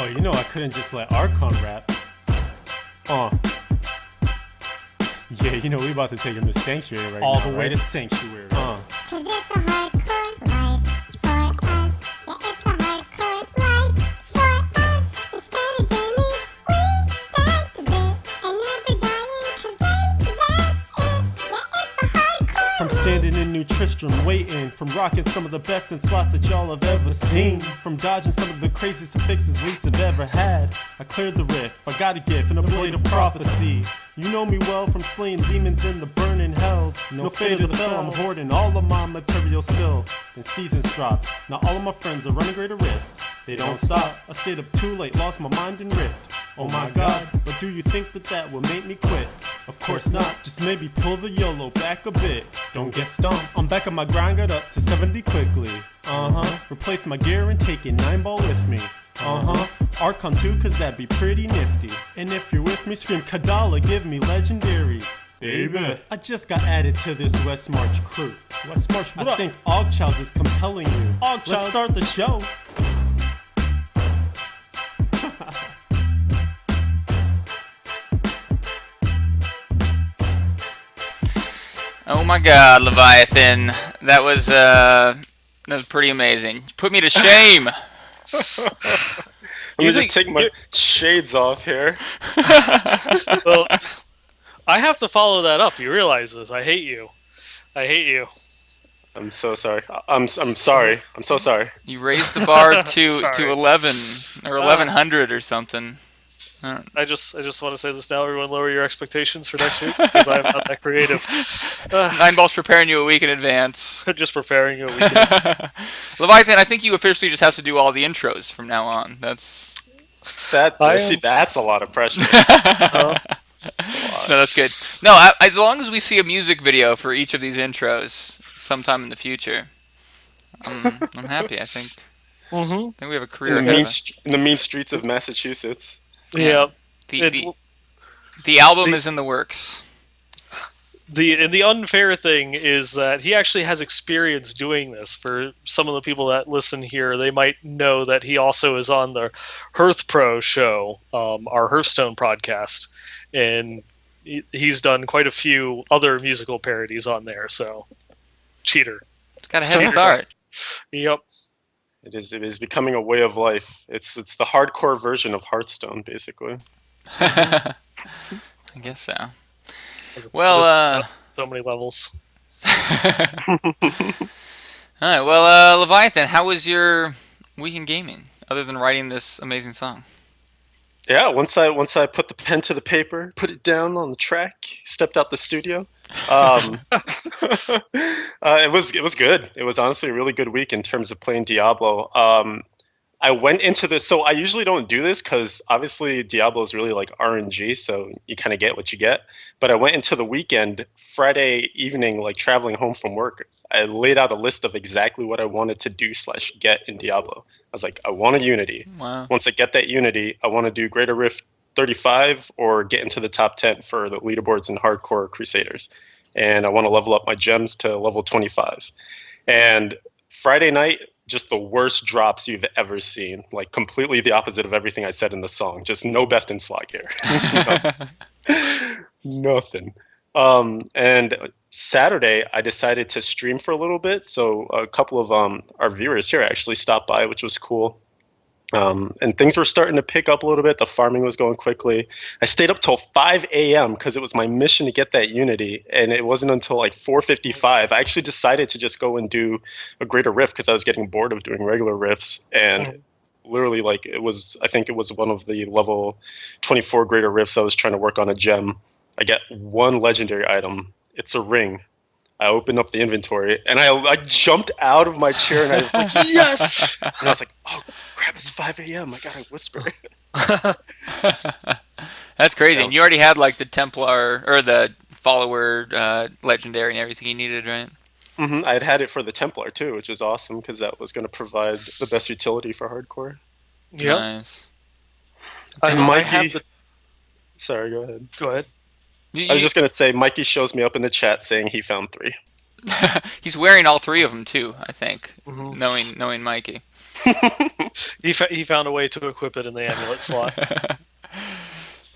Oh, you know I couldn't just let Archon rap. Yeah, you know we about to take him to Sanctuary right All now, the way right? to Sanctuary. Cause it's a hardcore life for us. Yeah, it's a hardcore life for us. Instead of damage, we stack a bit. And never dying, cause then that's it. Yeah, it's a hardcore From life. standing in New Tristram waiting, from rocking some of the best in sloth that y'all have ever seen, from dodging some of the craziest affixes Leaks have ever had. I cleared the riff, I got a gift and a blade of prophecy. You know me well from slaying demons in the burning hells. No fate of the fell, I'm hoarding all of my material still. Then seasons drop, now all of my friends are running greater rifts. They don't stop, I stayed up too late, lost my mind and ripped. Oh my god, but do you think that will make me quit? Of course not, just maybe pull the YOLO back a bit. Don't get stumped, I'm back on my grind, got up to 70 quickly. Replace my gear and taking 9-ball with me. Archon 2, cause that'd be pretty nifty. And if you're with me, scream Kadala, give me legendaries. Baby, I just got added to this Westmarch crew. Westmarch, what I think Ogchild is compelling you. Let's start the show. Oh my God, Leviathan, that was pretty amazing. Put me to shame. Let me just take my shades off here. Well, I have to follow that up. You realize this? I hate you. I hate you. I'm so sorry. I'm sorry. I'm so sorry. You raised the bar to Sorry. 11 or 1100 or something. I just want to say this now. Everyone, lower your expectations for next week because I'm not that creative. 9-ball's preparing you a week in advance. Just preparing you a weekend. Leviathan, I think you officially just have to do all the intros from now on. That's a lot of pressure. No, that's good. No, as long as we see a music video for each of these intros sometime in the future, I'm happy. I think. I think we have a career ahead of us. In the mean streets of Massachusetts. Yeah. The album is in the works. The unfair thing is that he actually has experience doing this. For some of the people that listen here, they might know that he also is on the Hearth Pro show, our Hearthstone podcast, and he's done quite a few other musical parodies on there. So, cheater. It's got a head start. Yep. It is becoming a way of life. It's the hardcore version of Hearthstone, basically. I guess so. Well, so many levels. All right. Well, Leviathan, how was your week in gaming, other than writing this amazing song? Yeah, once I put the pen to the paper, put it down on the track, stepped out the studio. It was good. It was honestly a really good week in terms of playing Diablo. I went into this, so I usually don't do this because obviously Diablo is really like RNG, so you kind of get what you get. But I went into the weekend, Friday evening, like traveling home from work. I laid out a list of exactly what I wanted to do / get in Diablo. I was like, I want a Unity. Wow. Once I get that Unity, I want to do Greater Rift 35 or get into the top 10 for the leaderboards in Hardcore Crusaders. And I want to level up my gems to level 25. And Friday night, just the worst drops you've ever seen. Like completely the opposite of everything I said in the song. Just no best in slot gear. Nothing. And Saturday, I decided to stream for a little bit. So a couple of our viewers here actually stopped by, which was cool. And things were starting to pick up a little bit. The farming was going quickly. I stayed up till 5 a.m. because it was my mission to get that Unity. And it wasn't until like 4:55. I actually decided to just go and do a Greater Rift because I was getting bored of doing regular rifts. And literally, like, I think it was one of the level 24 Greater Rifts. I was trying to work on a gem. I get one legendary item. It's a ring. I opened up the inventory and I jumped out of my chair and I was like, yes! And I was like, oh crap, it's 5 a.m. I gotta whisper. That's crazy. Yeah. And you already had like the Templar or the follower legendary and everything you needed, right? I had it for the Templar too, which is awesome because that was going to provide the best utility for hardcore. Yeah. Nice. And I Mikey, have the... sorry, go ahead. Go ahead. I was just going to say, Mikey shows me up in the chat saying he found 3. He's wearing all 3 of them too, I think, knowing Mikey. He found a way to equip it in the amulet slot.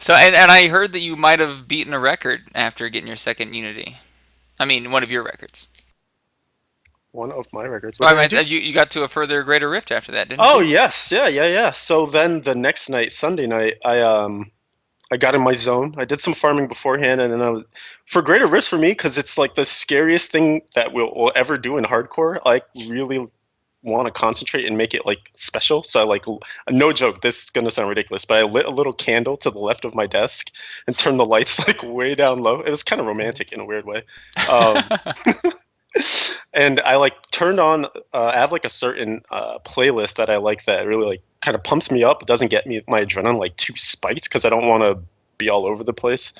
So, and I heard that you might have beaten a record after getting your second Unity. I mean, one of your records. One of my records. Well, What I did I mean, do? you got to a further greater rift after that, didn't Oh you? yes, yeah. So then the next night, Sunday night, I got in my zone. I did some farming beforehand, and then for greater risk for me because it's like the scariest thing that we'll ever do in hardcore. I really want to concentrate and make it like special. So I like, no joke, this is gonna sound ridiculous, but I lit a little candle to the left of my desk and turned the lights like way down low. It was kind of romantic in a weird way. Um, and I like turned on. I have like a certain playlist that I like that really like kind of pumps me up. It doesn't get me my adrenaline like too spiked because I don't want to be all over the place.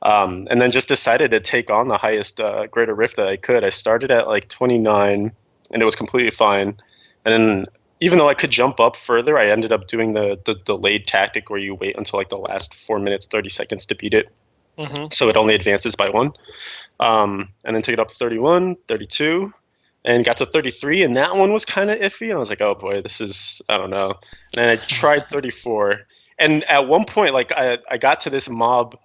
And then just decided to take on the highest greater rift that I could. I started at like 29, and it was completely fine. And then even though I could jump up further, I ended up doing the delayed tactic where you wait until like the last 4 minutes 30 seconds to beat it. Mm-hmm. So it only advances by one. And then took it up to 31, 32, and got to 33, and that one was kind of iffy. And I was like, oh boy, this is, I don't know. And I tried 34. And at one point, like I got to this mob,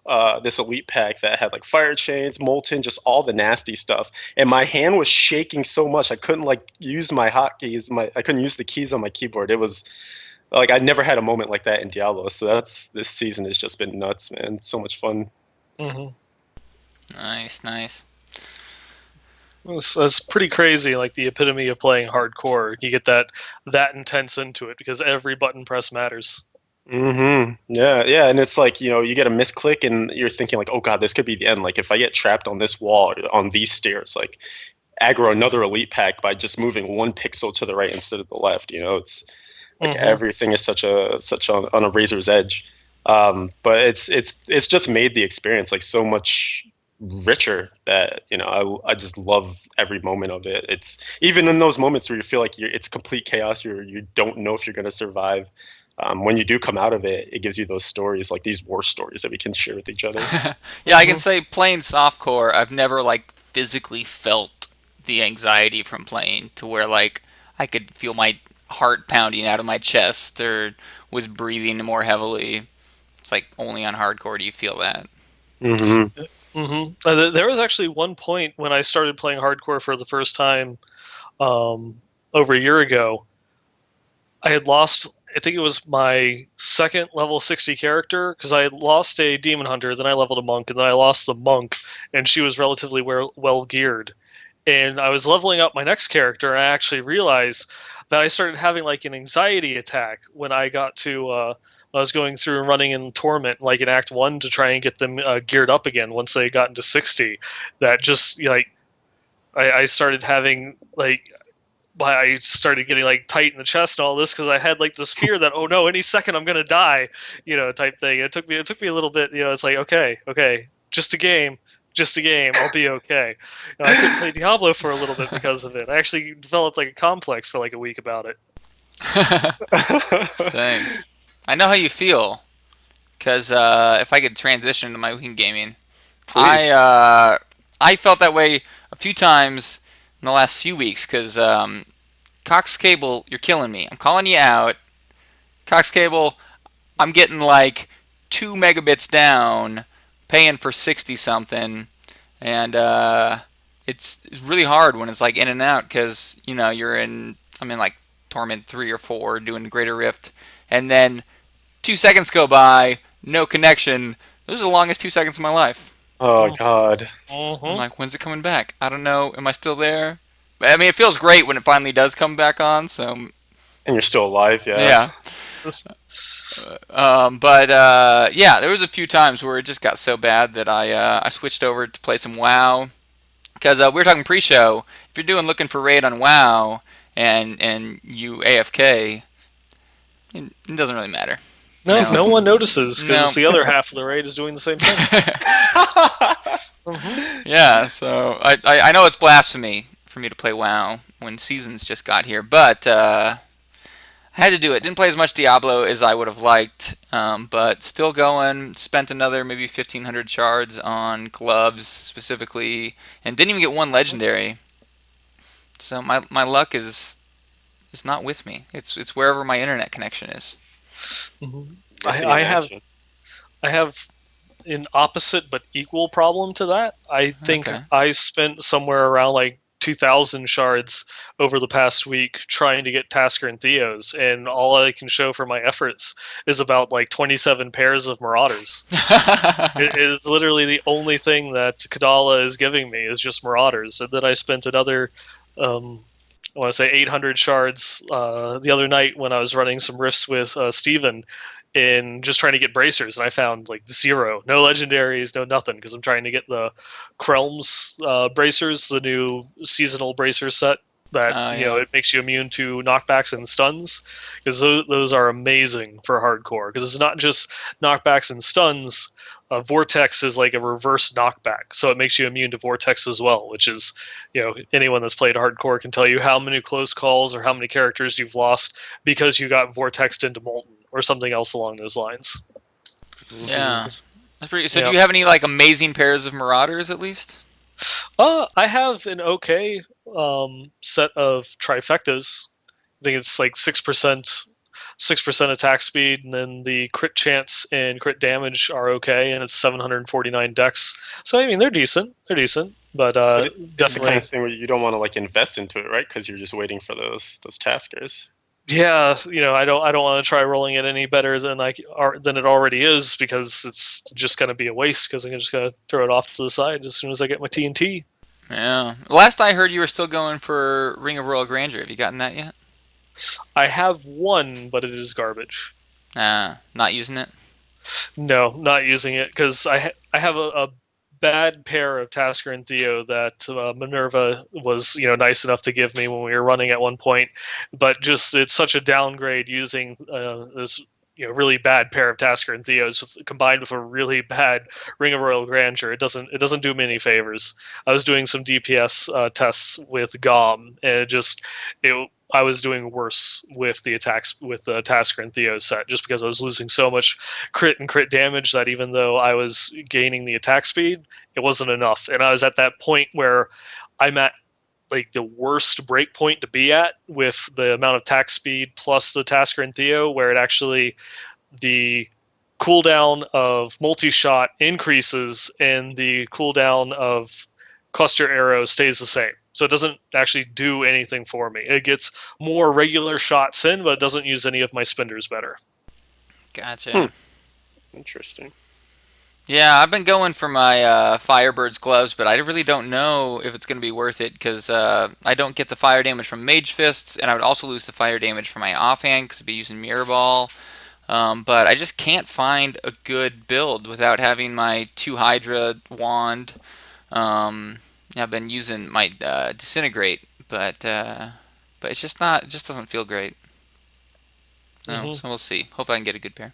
this elite pack that had like fire chains, molten, just all the nasty stuff. And my hand was shaking so much I couldn't like use my hotkeys. I couldn't use the keys on my keyboard. It was like I never had a moment like that in Diablo. So this season has just been nuts, man. So much fun. Mm-hmm. Nice. That's pretty crazy. Like the epitome of playing hardcore. You get that intense into it because every button press matters. Yeah, and it's like, you get a misclick and you're thinking like, oh god, this could be the end. Like if I get trapped on this wall or on these stairs, like aggro another elite pack by just moving one pixel to the right instead of the left. It's like everything is such on a razor's edge. But it's just made the experience like so much richer that I just love every moment of it. It's even in those moments where you feel like it's complete chaos, you don't know if you're going to survive. When you do come out of it, it gives you those stories, like these war stories that we can share with each other. Yeah, I can say playing softcore, I've never like physically felt the anxiety from playing to where like I could feel my heart pounding out of my chest or was breathing more heavily. It's like only on hardcore do you feel that. There was actually one point when I started playing hardcore for the first time over a year ago. I had lost, I think it was my second level 60 character, because I had lost a demon hunter, then I leveled a monk, and then I lost the monk, and she was relatively well geared. And I was leveling up my next character, and I actually realized that I started having like an anxiety attack when I got to I was going through and running in Torment, like in Act 1, to try and get them geared up again once they got into 60. That just, like, I started having, like, I started getting, like, tight in the chest and all this because I had, like, this fear that, oh no, any second I'm going to die, type thing. It took me a little bit, it's like, okay, just a game, I'll be okay. I couldn't play Diablo for a little bit because of it. I actually developed, like, a complex for, like, a week about it. Dang. I know how you feel, because if I could transition to my weekend gaming, Please. I felt that way a few times in the last few weeks, because Cox Cable, you're killing me. I'm calling you out. Cox Cable, I'm getting like 2 megabits down, paying for 60 something, and it's really hard when it's like in and out, because I'm in like Torment 3 or 4 doing Greater Rift, and then 2 seconds go by, no connection. Those are the longest 2 seconds of my life. Oh god. I'm like, when's it coming back? I don't know. Am I still there? I mean, it feels great when it finally does come back on. So And you're still alive, yeah. yeah. Yeah, there was a few times where it just got so bad that I switched over to play some WoW, because we were talking pre-show. If you're doing looking for raid on WoW and you AFK, it doesn't really matter. No one notices because No. the other half of the raid is doing the same thing. Yeah, so I know it's blasphemy for me to play WoW when Seasons just got here, but I had to do it. Didn't play as much Diablo as I would have liked, but still going. Spent another maybe 1,500 shards on gloves specifically, and didn't even get one legendary. So my luck is is not with me. It's wherever my internet connection is. Mhm. I see I in have action. I have an opposite but equal problem to that. I think Okay. I spent somewhere around like 2,000 shards over the past week trying to get Tasker and Theos, and all I can show for my efforts is about like 27 pairs of Marauders. It is literally the only thing that Kadala is giving me is just Marauders, and then I spent another, I want to say 800 shards the other night when I was running some rifts with Steven in just trying to get bracers, and I found like zero, no legendaries, no nothing, because I'm trying to get the Krelms bracers, the new seasonal bracer set that Oh yeah. it makes you immune to knockbacks and stuns, because those are amazing for hardcore. Because it's not just knockbacks and stuns. Vortex is like a reverse knockback, so it makes you immune to Vortex as well, which is, anyone that's played hardcore can tell you how many close calls or how many characters you've lost because you got Vortexed into Molten or something else along those lines. Yeah. That's pretty. So, do Yeah. you have any like amazing pairs of Marauders at least? I have an okay set of trifectas. I think it's like 6% attack speed, and then the crit chance and crit damage are okay, and it's 749 dex. So I mean, they're decent. They're decent, but But it's the kind definitely, of thing where you don't want to like invest into it, right? Because you're just waiting for those taskers. yeah. I don't want to try rolling it any better than it already is, because it's just going to be a waste. Because I'm just going to throw it off to the side as soon as I get my TNT. Yeah. Last I heard, you were still going for Ring of Royal Grandeur. Have you gotten that yet? I have one, but it is garbage. Not using it. No, not using it, because I have a bad pair of Tasker and Theo that Minerva was nice enough to give me when we were running at one point, but just it's such a downgrade using this really bad pair of Tasker and Theos combined with a really bad Ring of Royal Grandeur. It doesn't do me any favors. I was doing some DPS tests with GOM, and I was doing worse with the attacks with the Tasker and Theo set, just because I was losing so much crit and crit damage that even though I was gaining the attack speed, it wasn't enough. And I was at that point where I'm at like the worst break point to be at with the amount of attack speed plus the Tasker and Theo, where it actually the cooldown of multi-shot increases and the cooldown of cluster arrow stays the same. So it doesn't actually do anything for me. It gets more regular shots in, but it doesn't use any of my spinders better. Gotcha. Interesting. Yeah, I've been going for my Firebird's gloves, but I really don't know if it's going to be worth it because I don't get the fire damage from Mage Fists, and I would also lose the fire damage from my offhand because I'd be using Mirror Ball. But I just can't find a good build without having my 2 Hydra wand. I've been using my Disintegrate, but it's just not. It just doesn't feel great. So we'll see. Hopefully, I can get a good pair.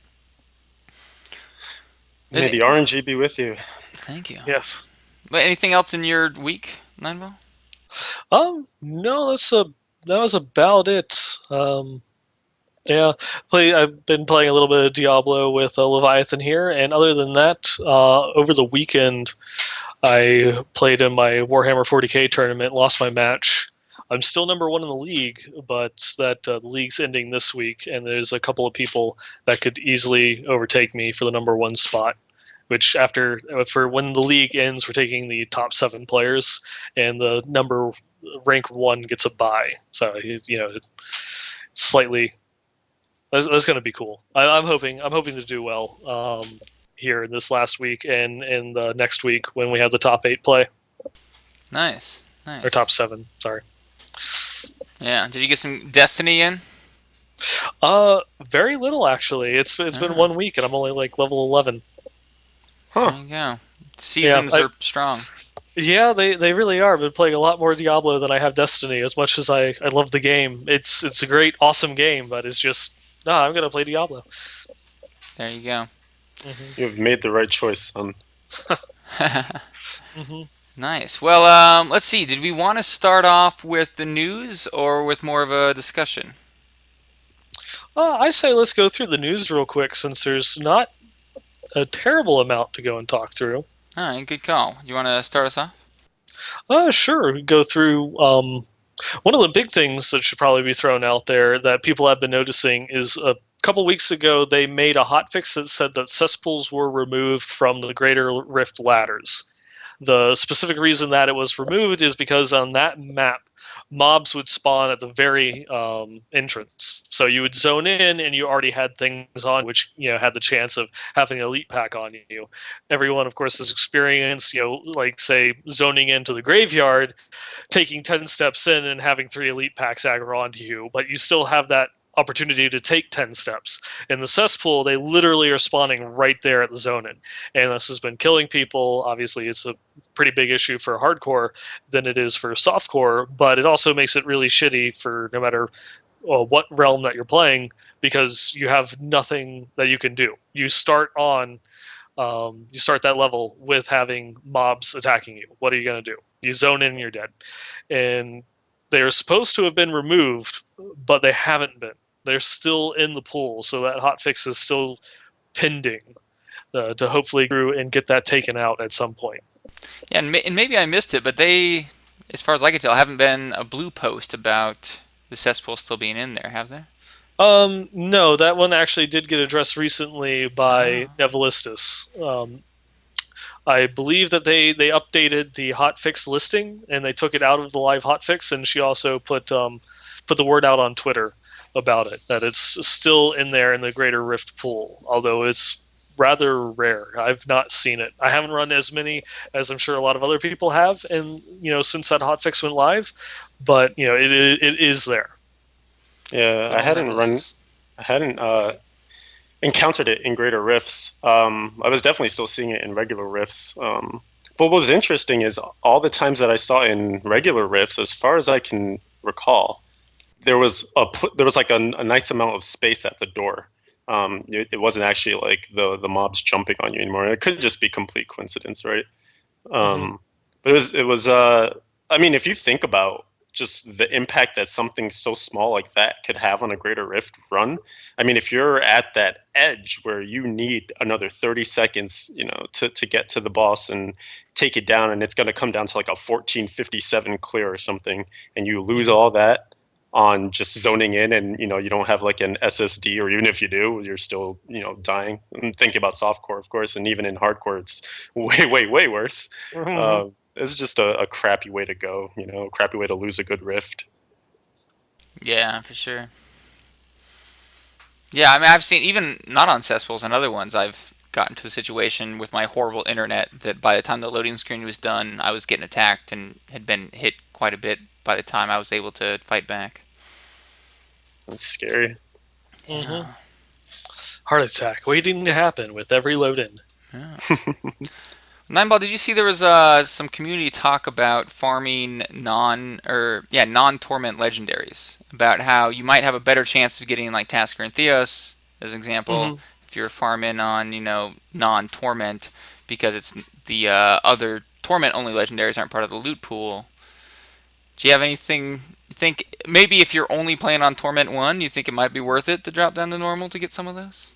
May the RNG be with you. Thank you. Yes. But anything else in your week, Nineball? No, that was about it. Yeah, I've been playing a little bit of Diablo with Leviathan here, and other than that, over the weekend, I played in my Warhammer 40k tournament, lost my match. I'm still number 1 in the league, but the league's ending this week, and there's a couple of people that could easily overtake me for the number 1 spot. Which for when the league ends, we're taking the top 7 players, and the rank 1 gets a bye. So slightly. That's going to be cool. I'm hoping to do well here in this last week and in the next week when we have the top 8 play. Nice. Or top 7, sorry. Yeah. Did you get some Destiny in? Very little actually. It's been 1 week and I'm only like level 11. There you go. Seasons are strong. Yeah, they really are. I've been playing a lot more Diablo than I have Destiny. As much as I love the game, it's a great, awesome game, but it's just I'm gonna play Diablo. There you go. You've made the right choice, son. Nice. Well, let's see. Did we want to start off with the news or with more of a discussion? I say let's go through the news real quick since there's not a terrible amount to go and talk through. All right, good call. You want to start us off? Sure. We go through One of the big things that should probably be thrown out there that people have been noticing is a couple weeks ago they made a hotfix that said that cesspools were removed from the Greater Rift ladders. The specific reason that it was removed is because on that map, mobs would spawn at the very entrance. So you would zone in, and you already had things on which had the chance of having an elite pack on you. Everyone, of course, has experienced like say zoning into the graveyard, taking 10 steps in and having 3 elite packs aggro onto you, but you still have that opportunity to take 10 steps. In the cesspool, they literally are spawning right there at the zone-in. And this has been killing people. Obviously, it's a pretty big issue for hardcore than it is for softcore, but it also makes it really shitty for no matter what realm that you're playing, because you have nothing that you can do. You start that level with having mobs attacking you. What are you going to do? You zone in and you're dead. And they are supposed to have been removed, but they haven't been. They're still in the pool, so that hotfix is still pending to hopefully grow and get that taken out at some point. Yeah, and maybe I missed it, but they, as far as I can tell, haven't been a blue post about the cesspool still being in there, have there? No, that one actually did get addressed recently by Nevelistus. I believe that they updated the hotfix listing and they took it out of the live hotfix, and she also put the word out on Twitter about it, that it's still in there in the Greater Rift pool, although it's rather rare. I've not seen it. I haven't run as many as I'm sure a lot of other people have, and since that hotfix went live, but it is there. Yeah, I hadn't encountered it in Greater Rifts. I was definitely still seeing it in regular Rifts. But what was interesting is all the times that I saw in regular Rifts, as far as I can recall, there was like a nice amount of space at the door. It wasn't actually like the mobs jumping on you anymore. It could just be complete coincidence, right? But it was. I mean, if you think about just the impact that something so small like that could have on a Greater Rift run. I mean, if you're at that edge where you need another 30 seconds, to get to the boss and take it down, and it's going to come down to like a 1457 clear or something, and you lose all that on just zoning in, and you don't have like an SSD, or even if you do, you're still dying. I'm thinking about softcore, of course, and even in hardcore, it's way worse. It's just a crappy way to go, a crappy way to lose a good rift. Yeah, for sure. Yeah, I mean, I've seen, even not on cesspools and other ones, I've gotten to the situation with my horrible internet that by the time the loading screen was done, I was getting attacked and had been hit quite a bit by the time I was able to fight back. That's scary. Yeah. Heart attack waiting to happen with every load-in. Yeah. Nineball, did you see there was some community talk about farming non-torment legendaries? About how you might have a better chance of getting like Tasker and Theos, as an example, if you're farming on non-torment, because it's the other torment-only legendaries aren't part of the loot pool. Do you have anything? You think maybe if you're only playing on Torment 1, you think it might be worth it to drop down to normal to get some of those?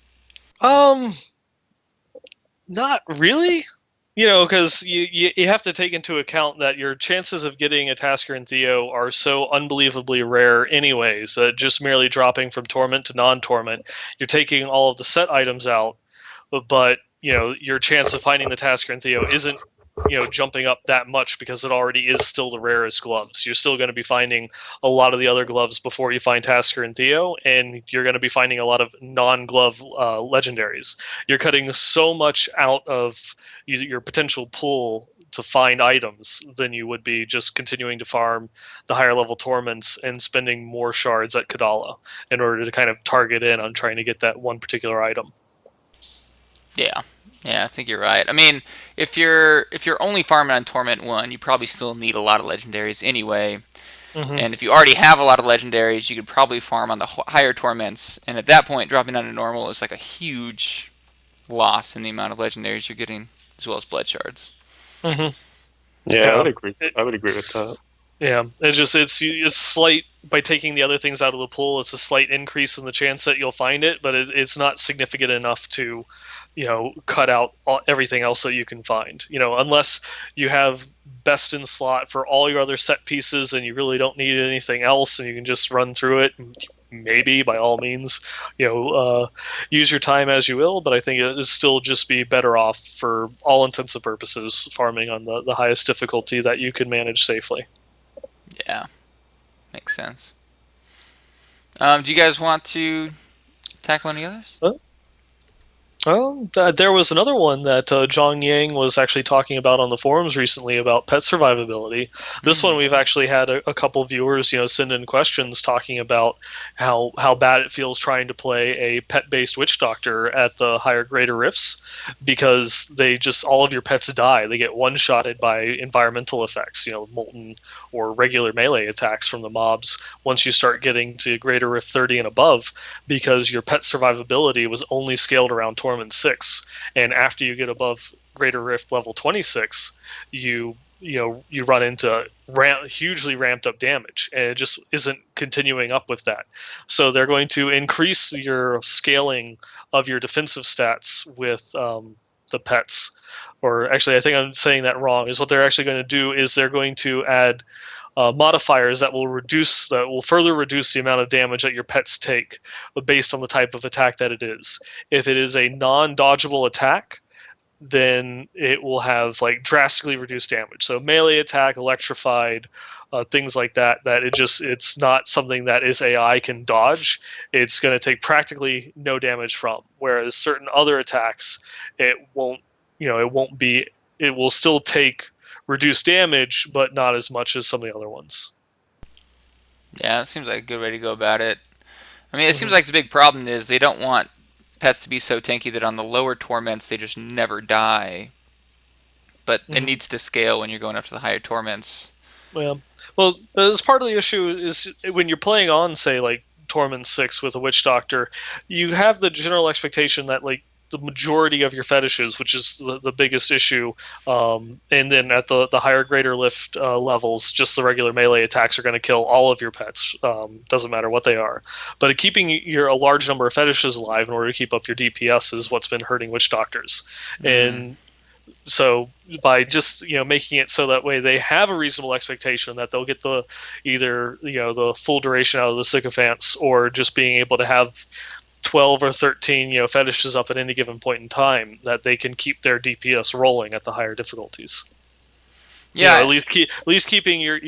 Not really. Because you have to take into account that your chances of getting a Tasker and Theo are so unbelievably rare anyways. Just merely dropping from Torment to non-Torment, you're taking all of the set items out, but your chance of finding the Tasker and Theo isn't jumping up that much, because it already is still the rarest gloves. You're still going to be finding a lot of the other gloves before you find Tasker and Theo, and you're going to be finding a lot of non-glove legendaries. You're cutting so much out of your potential pool to find items than you would be just continuing to farm the higher level torments and spending more shards at Kadala in order to kind of target in on trying to get that one particular item. Yeah, I think you're right. I mean, if you're only farming on Torment 1, you probably still need a lot of legendaries anyway. And if you already have a lot of legendaries, you could probably farm on the higher torments. And at that point, dropping down to normal is like a huge loss in the amount of legendaries you're getting, as well as blood shards. Yeah, I would agree. I would agree with that. Yeah, it's slight by taking the other things out of the pool. It's a slight increase in the chance that you'll find it, but it's not significant enough to, cut out everything else that you can find. Unless you have best in slot for all your other set pieces and you really don't need anything else, and you can just run through it. Maybe by all means, use your time as you will. But I think it would still just be better off for all intents and purposes farming on the highest difficulty that you can manage safely. Yeah, makes sense. Do you guys want to tackle any others? Well, there was another one that Zhang Yang was actually talking about on the forums recently about pet survivability. This one we've actually had a couple viewers, send in questions talking about how bad it feels trying to play a pet-based witch doctor at the higher greater rifts, because they just all of your pets die. They get one-shotted by environmental effects, molten or regular melee attacks from the mobs once you start getting to greater rift 30 and above, because your pet survivability was only scaled around Torment 6, and after you get above Greater Rift level 26, you run into hugely ramped up damage, and it just isn't continuing up with that. So they're going to increase your scaling of your defensive stats with the pets. Or actually, I think I'm saying that wrong. Is what they're actually going to do is they're going to add modifiers that will further reduce the amount of damage that your pets take based on the type of attack that it is. If it is a non-dodgeable attack, then it will have like drastically reduced damage. So melee attack, electrified, things like that. It's not something that is AI can dodge. It's going to take practically no damage from. Whereas certain other attacks, it won't. It will still take reduce damage, but not as much as some of the other ones. Yeah, it seems like a good way to go about it. I mean, it seems like the big problem is they don't want pets to be so tanky that on the lower torments they just never die. But it needs to scale when you're going up to the higher torments. Yeah. Well, as part of the issue is when you're playing on, say, like Torment 6 with a Witch Doctor, you have the general expectation that, like, the majority of your fetishes, which is the biggest issue, and then at the higher greater lift levels, just the regular melee attacks are going to kill all of your pets. Doesn't matter what they are. But keeping a large number of fetishes alive in order to keep up your DPS is what's been hurting witch doctors. And so by just making it so that way they have a reasonable expectation that they'll get either the full duration out of the sycophants, or just being able to have 12 or 13 fetishes up at any given point in time, that they can keep their DPS rolling at the higher difficulties. Yeah, at least keeping your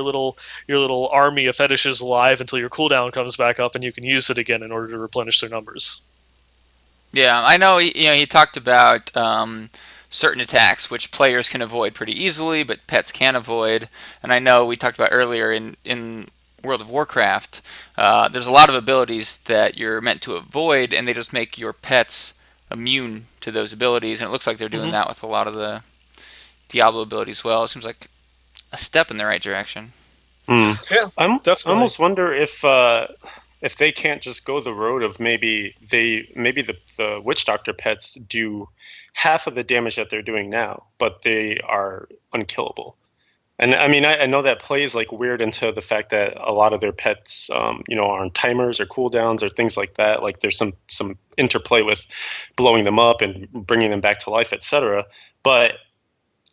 little army of fetishes alive until your cooldown comes back up and you can use it again in order to replenish their numbers. Yeah, I know. He talked about certain attacks which players can avoid pretty easily, but pets can't avoid. And I know we talked about earlier in World of Warcraft, there's a lot of abilities that you're meant to avoid, and they just make your pets immune to those abilities. And it looks like they're doing that with a lot of the Diablo abilities as well. It seems like a step in the right direction. Yeah, I definitely. almost wonder if they can't just go the road of maybe the witch doctor pets do half of the damage that they're doing now, but they are unkillable. And I mean, I know that plays like weird into the fact that a lot of their pets, are on timers or cooldowns or things like that. Like there's some interplay with blowing them up and bringing them back to life, etc. But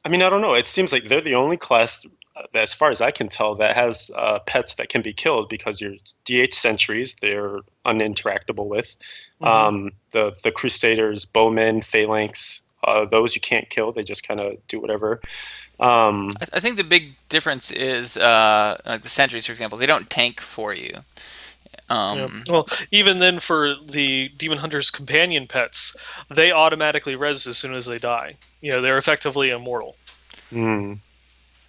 I mean, I don't know. It seems like they're the only class, as far as I can tell, that has pets that can be killed, because your DH sentries, they're uninteractable with. The Crusaders, Bowmen, Phalanx, those you can't kill. They just kind of do whatever. I think the big difference is like the sentries, for example. They don't tank for you. Well, even then, for the Demon Hunter's companion pets, they automatically res as soon as they die. They're effectively immortal.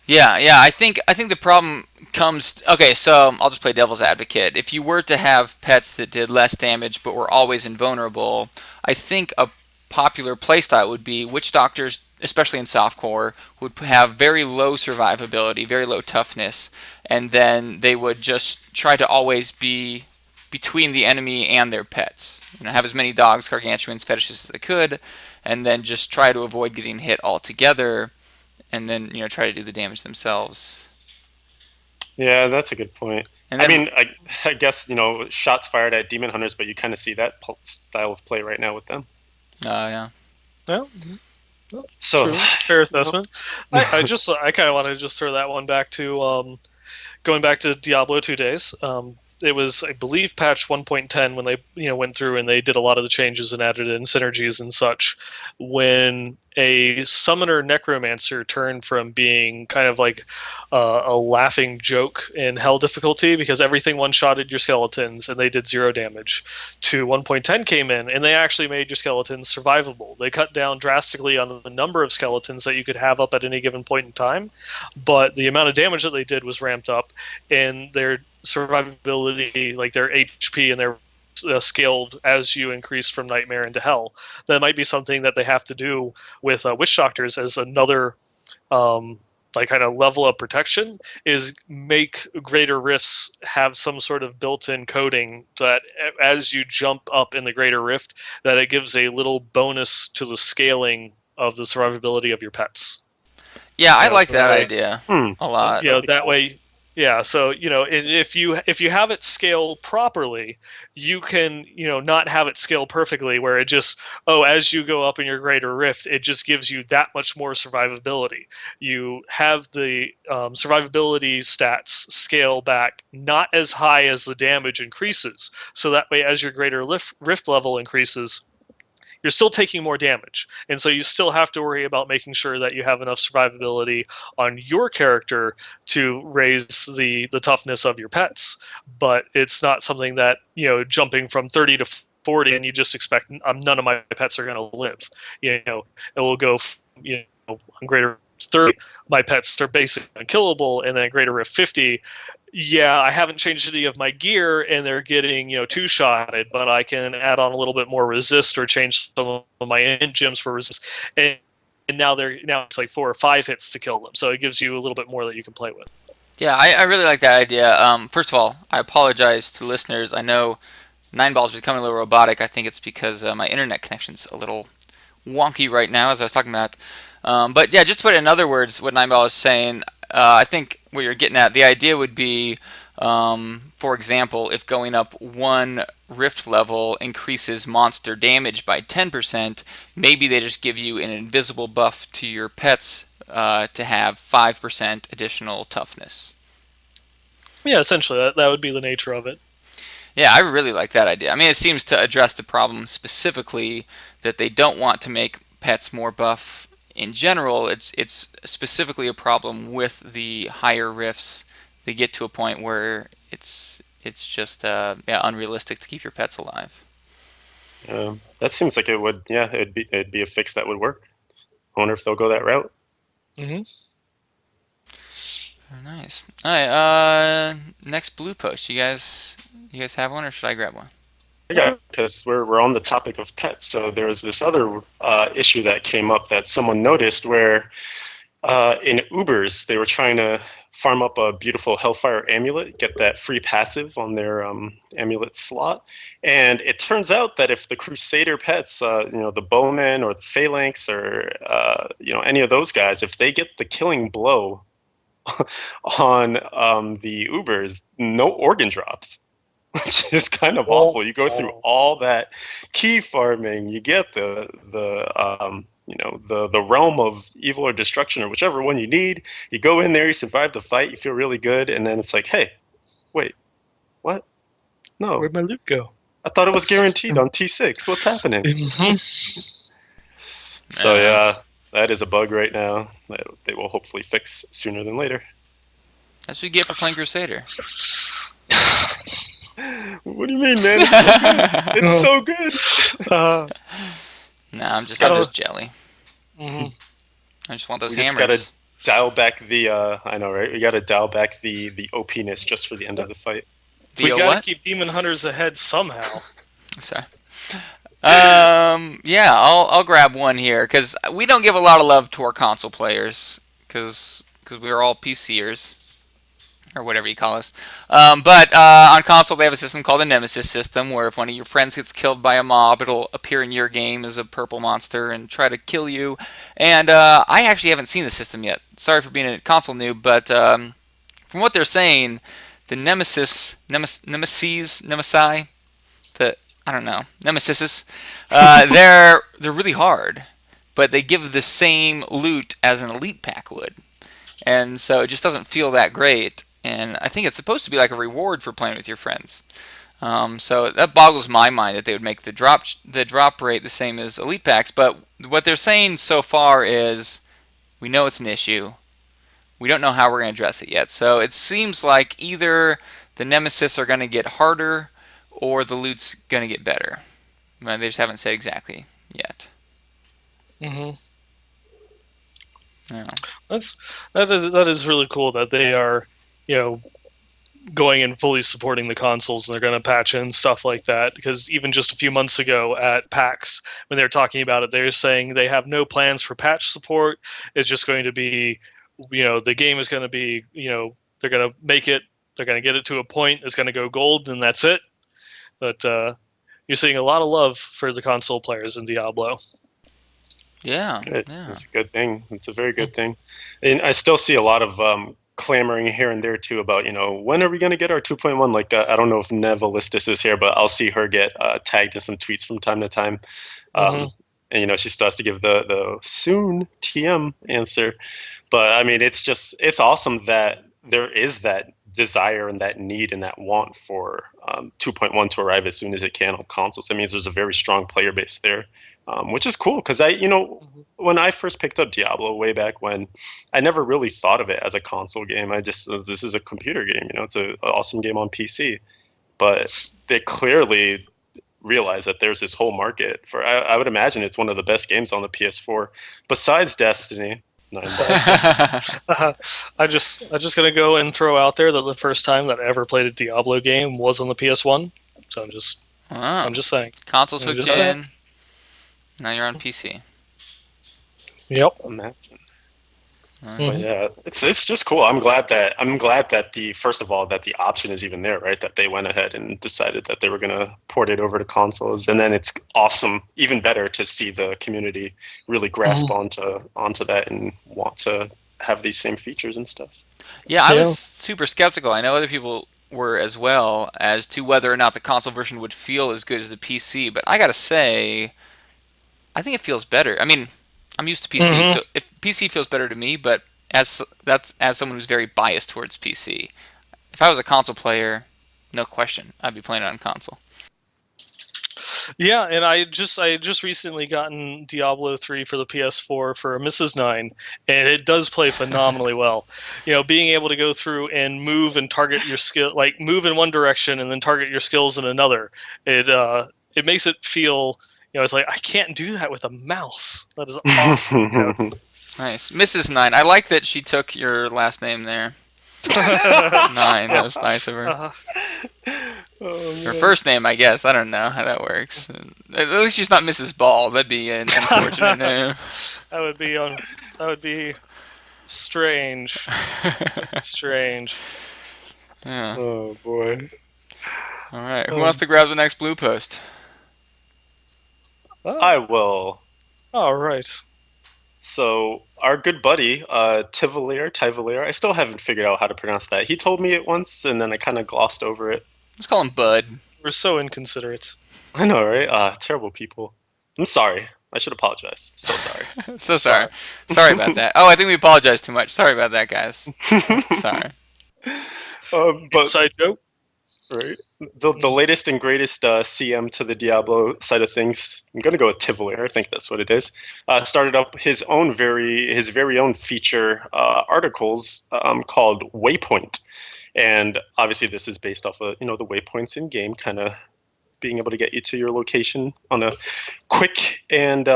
Yeah. I think the problem comes. Okay, so I'll just play devil's advocate. If you were to have pets that did less damage but were always invulnerable, I think a popular playstyle would be witch doctors, especially in softcore, would have very low survivability, very low toughness, and then they would just try to always be between the enemy and their pets. Have as many dogs, gargantuans, fetishes as they could, and then just try to avoid getting hit altogether, and then try to do the damage themselves. Yeah, that's a good point. And I then mean, I guess, shots fired at demon hunters, but you kind of see that style of play right now with them. yeah. Yeah, no, So, true, fair well, assessment. I kind of want to just throw that one back to going back to Diablo 2 days. It was, I believe, patch 1.10 when they went through and they did a lot of the changes and added in synergies and such. When a summoner necromancer turned from being kind of like a laughing joke in hell difficulty because everything one-shotted your skeletons and they did 0 damage, to 1.10 came in and they actually made your skeletons survivable. They cut down drastically on the number of skeletons that you could have up at any given point in time, but the amount of damage that they did was ramped up, and their survivability, like their HP and their scaled as you increase from nightmare into hell. That might be something that they have to do with witch doctors as another like kind of level of protection, is make greater rifts have some sort of built-in coding that as you jump up in the greater rift, that it gives a little bonus to the scaling of the survivability of your pets. Yeah, I You know, like so that that way, idea hmm. a lot. that way, yeah. So if you have it scale properly, you can not have it scale perfectly where it just, as you go up in your greater rift, it just gives you that much more survivability. You have the survivability stats scale back not as high as the damage increases, so that way as your greater rift level increases, you're still taking more damage. And so you still have to worry about making sure that you have enough survivability on your character to raise the toughness of your pets. But it's not something that, jumping from 30 to 40 and you just expect none of my pets are going to live. It will go, on greater 30, my pets are basically unkillable, and then greater rift 50, yeah, I haven't changed any of my gear and they're getting, two-shotted, but I can add on a little bit more resist or change some of my end gems for resist. And now it's like 4 or 5 hits to kill them. So it gives you a little bit more that you can play with. Yeah, I really like that idea. First of all, I apologize to listeners. I know Nine Ball's becoming a little robotic. I think it's because my internet connection's a little wonky right now, as I was talking about. But yeah, just to put it in other words, what Nine Ball is saying, I think what you're getting at, the idea would be, for example, if going up one rift level increases monster damage by 10%, maybe they just give you an invisible buff to your pets to have 5% additional toughness. Yeah, essentially, that would be the nature of it. Yeah, I really like that idea. I mean, it seems to address the problem specifically that they don't want to make pets more buff in general. It's specifically a problem with the higher rifts. They get to a point where it's just unrealistic to keep your pets alive. That seems like it would. Yeah, it'd be a fix that would work. I wonder if they'll go that route. Mm-hmm. Very nice. All right. Next blue post. You guys have one, or should I grab one? Yeah, because we're on the topic of pets. So there was this other issue that came up that someone noticed where in Ubers they were trying to farm up a beautiful Hellfire amulet, get that free passive on their amulet slot, and it turns out that if the Crusader pets, the Bowmen or the Phalanx or any of those guys, if they get the killing blow on the Ubers, no organ drops. Which is kind of awful. You go through all that key farming, you get the realm of evil or destruction or whichever one you need. You go in there, you survive the fight, you feel really good, and then it's like, hey, wait, what? No, Where'd my loot go? I thought it was guaranteed on T6. What's happening? Mm-hmm. So yeah, that is a bug right now that they will hopefully fix sooner than later. That's what you get for playing Crusader. What do you mean, man? It's so good. No, I'm just jelly. Mm-hmm. I just want those We hammers. just gotta dial back the. I know, right? We gotta dial back the OP-ness just for the end of the fight. We gotta what? keep demon hunters ahead somehow. Sorry. Yeah, I'll grab one here because we don't give a lot of love to our console players because we're all PCers. Or whatever you call us. But on console, they have a system called the Nemesis system, where if one of your friends gets killed by a mob, it'll appear in your game as a purple monster and try to kill you. And I actually haven't seen the system yet. Sorry for being a console noob, but from from what they're saying, the Nemesi, the I don't know, Nemesis, they're really hard, but they give the same loot as an elite pack would, and so it just doesn't feel that great. And I think it's supposed to be like a reward for playing with your friends. So that boggles my mind that they would make the drop rate the same as elite packs. But what they're saying so far is, we know it's an issue. We don't know how we're going to address it yet. So it seems like either the Nemesis are going to get harder, or the loot's going to get better. They just haven't said exactly yet. Mm-hmm. Yeah. That is really cool that they are, going and fully supporting the consoles, and they're going to patch in stuff like that. Because even just a few months ago at PAX, when they were talking about it, they were saying they have no plans for patch support. It's just going to be, the game is going to be, they're going to make it, they're going to get it to a point, it's going to go gold, and that's it. But you're seeing a lot of love for the console players in Diablo. Yeah, Good. yeah. It's a good thing. It's a very good thing. And I still see a lot of clamoring here and there too about, when are we going to get our 2.1? Like, I don't know if Nevelistis is here, but I'll see her get tagged in some tweets from time to time. And, she still has to give the soon TM answer. But I mean, it's awesome that there is that desire and that need and that want for 2.1 to arrive as soon as it can on consoles. That means there's a very strong player base there. Which is cool because when I first picked up Diablo way back when, I never really thought of it as a console game. This is a computer game. It's an awesome game on PC, but they clearly realize that there's this whole market for. I would imagine it's one of the best games on the PS4 besides Destiny. Nice. I just gonna go and throw out there that the first time that I ever played a Diablo game was on the PS1. So I'm just saying. Consoles hooked in. Now you're on PC. Yep. Imagine. But yeah, it's just cool. I'm glad that first of all that the option is even there, right? That they went ahead and decided that they were gonna port it over to consoles, and then it's awesome, even better to see the community really grasp onto that and want to have these same features and stuff. Yeah, I was super skeptical. I know other people were as well, as to whether or not the console version would feel as good as the PC, but I gotta say, I think it feels better. I mean, I'm used to PC, so if PC feels better to me, but as someone who's very biased towards PC. If I was a console player, no question, I'd be playing it on console. Yeah, and I just recently gotten Diablo 3 for the PS4 for a Mrs. 9, and it does play phenomenally well. Being able to go through and move and target your skill, like move in one direction and then target your skills in another, it makes it feel. It's like, I can't do that with a mouse. That is awesome. Nice. Mrs. 9. I like that she took your last name there. 9. That was nice of her. Her first name, I guess. I don't know how that works. At least she's not Mrs. Ball. That'd be an unfortunate name. That would be strange. Strange. Yeah. Oh boy. All right. Who wants to grab the next blue post? Oh. I will. All right. So our good buddy, Tivalier, I still haven't figured out how to pronounce that. He told me it once, and then I kind of glossed over it. Let's call him Bud. We're so inconsiderate. I know, right? Terrible people. I'm sorry. I should apologize. So sorry. So sorry. Sorry about that. Oh, I think we apologized too much. Sorry about that, guys. Sorry. But Inside joke. Right. The latest and greatest CM to the Diablo side of things, I'm going to go with Tivolier. I think that's what it is. Started up his very own feature articles called Waypoint. And obviously this is based off of, the waypoints in game, kind of being able to get you to your location on a quick and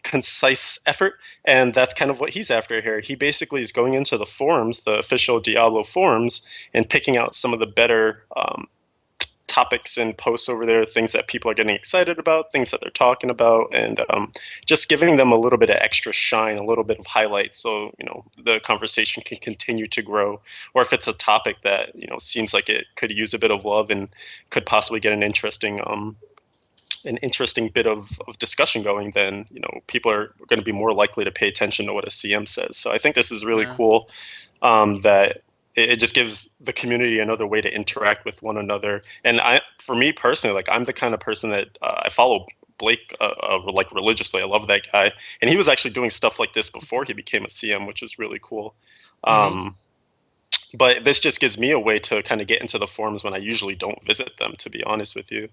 concise effort. And that's kind of what he's after here. He basically is going into the forums, the official Diablo forums, and picking out some of the better topics and posts over there, things that people are getting excited about, things that they're talking about, and just giving them a little bit of extra shine, a little bit of highlight, so the conversation can continue to grow. Or if it's a topic that seems like it could use a bit of love and could possibly get an interesting bit of discussion going, then people are going to be more likely to pay attention to what a CM says. So I think this is really cool that it just gives the community another way to interact with one another. And for me personally, like I'm the kind of person that I follow Blake like religiously. I love that guy, and he was actually doing stuff like this before he became a CM, which is really cool. But this just gives me a way to kind of get into the forums when I usually don't visit them, to be honest with you.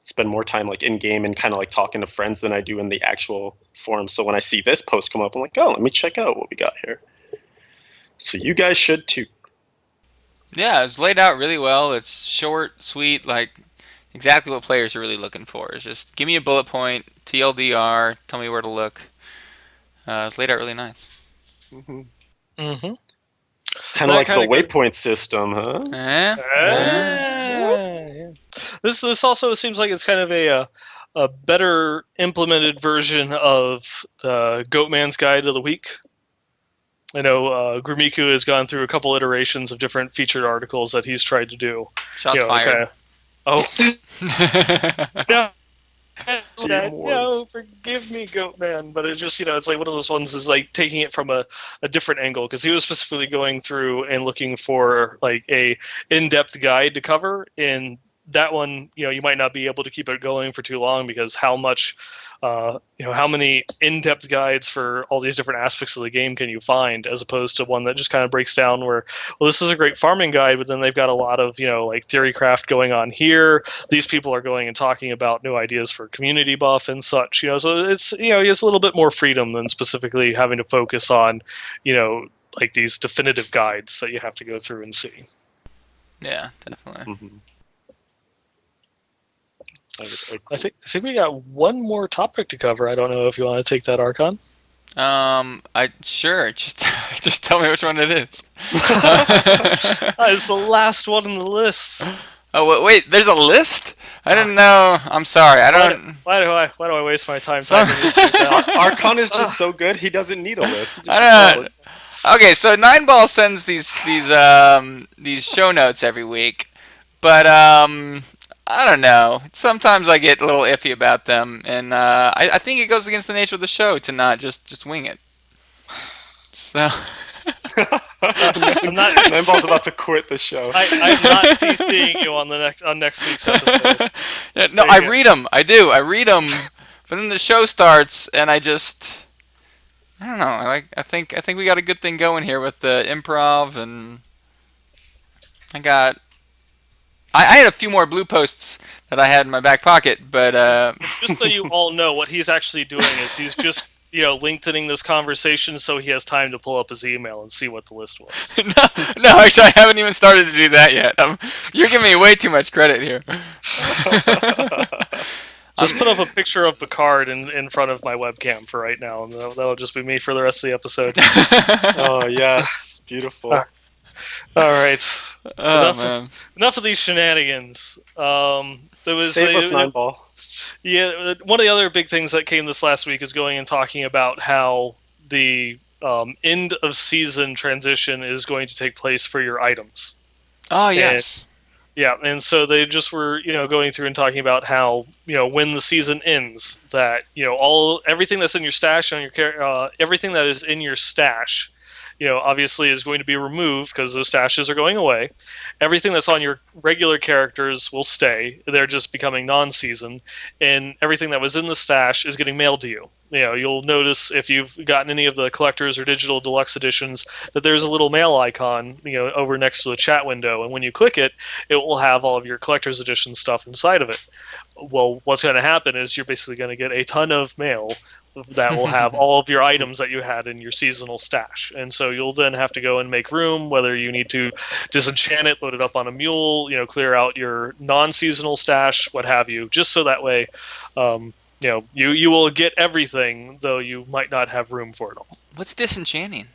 Spend more time like in game and kind of like talking to friends than I do in the actual forums. So when I see this post come up, I'm like, oh, let me check out what we got here. So you guys should too. Yeah, it's laid out really well. It's short, sweet, like exactly what players are really looking for. It's just give me a bullet point, TLDR, tell me where to look. It's laid out really nice. Mm-hmm. Mm-hmm. Kind of like the waypoint system, huh? Yeah. This also seems like it's kind of a better implemented version of the Goatman's Guide of the Week. I know Grumiku has gone through a couple iterations of different featured articles that he's tried to do. Shots fired. Oh. No, forgive me, Goatman, but it's just, it's like one of those ones is like taking it from a different angle, because he was specifically going through and looking for like a in-depth guide to cover. In that one, you might not be able to keep it going for too long, because how much how many in-depth guides for all these different aspects of the game can you find, as opposed to one that just kind of breaks down where, well, this is a great farming guide, but then they've got a lot of, like theory craft going on here. These people are going and talking about new ideas for community buff and such, so it's, it's a little bit more freedom than specifically having to focus on, like these definitive guides that you have to go through and see. Yeah, definitely. Mm-hmm. I think we got one more topic to cover. I don't know if you want to take that, Archon. Sure. Just tell me which one it is. It's the last one on the list. Oh wait, there's a list? I didn't know. I'm sorry. I don't. Why do I waste my time? Archon is just so good. He doesn't need a list. I don't. Okay, so 9ball sends these show notes every week, but I don't know. Sometimes I get a little iffy about them, and I think it goes against the nature of the show to not just wing it. So I'm not. 9ball's about to quit the show. I'm not seeing you on next week's episode. Yeah, no, I read them. I do. I read them, but then the show starts, and I don't know. I think we got a good thing going here with the improv, and I had a few more blue posts that I had in my back pocket, but just so you all know, what he's actually doing is he's just lengthening this conversation so he has time to pull up his email and see what the list was. No, actually, I haven't even started to do that yet. You're giving me way too much credit here. I'll put up a picture of the card in front of my webcam for right now, and that'll just be me for the rest of the episode. Oh yes, beautiful. All right. Enough of these shenanigans. Save us, 9ball. Yeah, one of the other big things that came this last week is going and talking about how the end of season transition is going to take place for your items. Oh yes. And so they just were, going through and talking about how, when the season ends, that everything that's in your stash on your everything that is in your stash, obviously is going to be removed because those stashes are going away. Everything that's on your regular characters will stay. They're just becoming non-season. And everything that was in the stash is getting mailed to you. You'll notice if you've gotten any of the collectors or digital deluxe editions that there's a little mail icon, over next to the chat window. And when you click it, it will have all of your collector's edition stuff inside of it. Well, what's going to happen is you're basically going to get a ton of mail that will have all of your items that you had in your seasonal stash. And so you'll then have to go and make room, whether you need to disenchant it, load it up on a mule, clear out your non-seasonal stash, what have you, just so that way, you will get everything, though you might not have room for it all. What's disenchanting?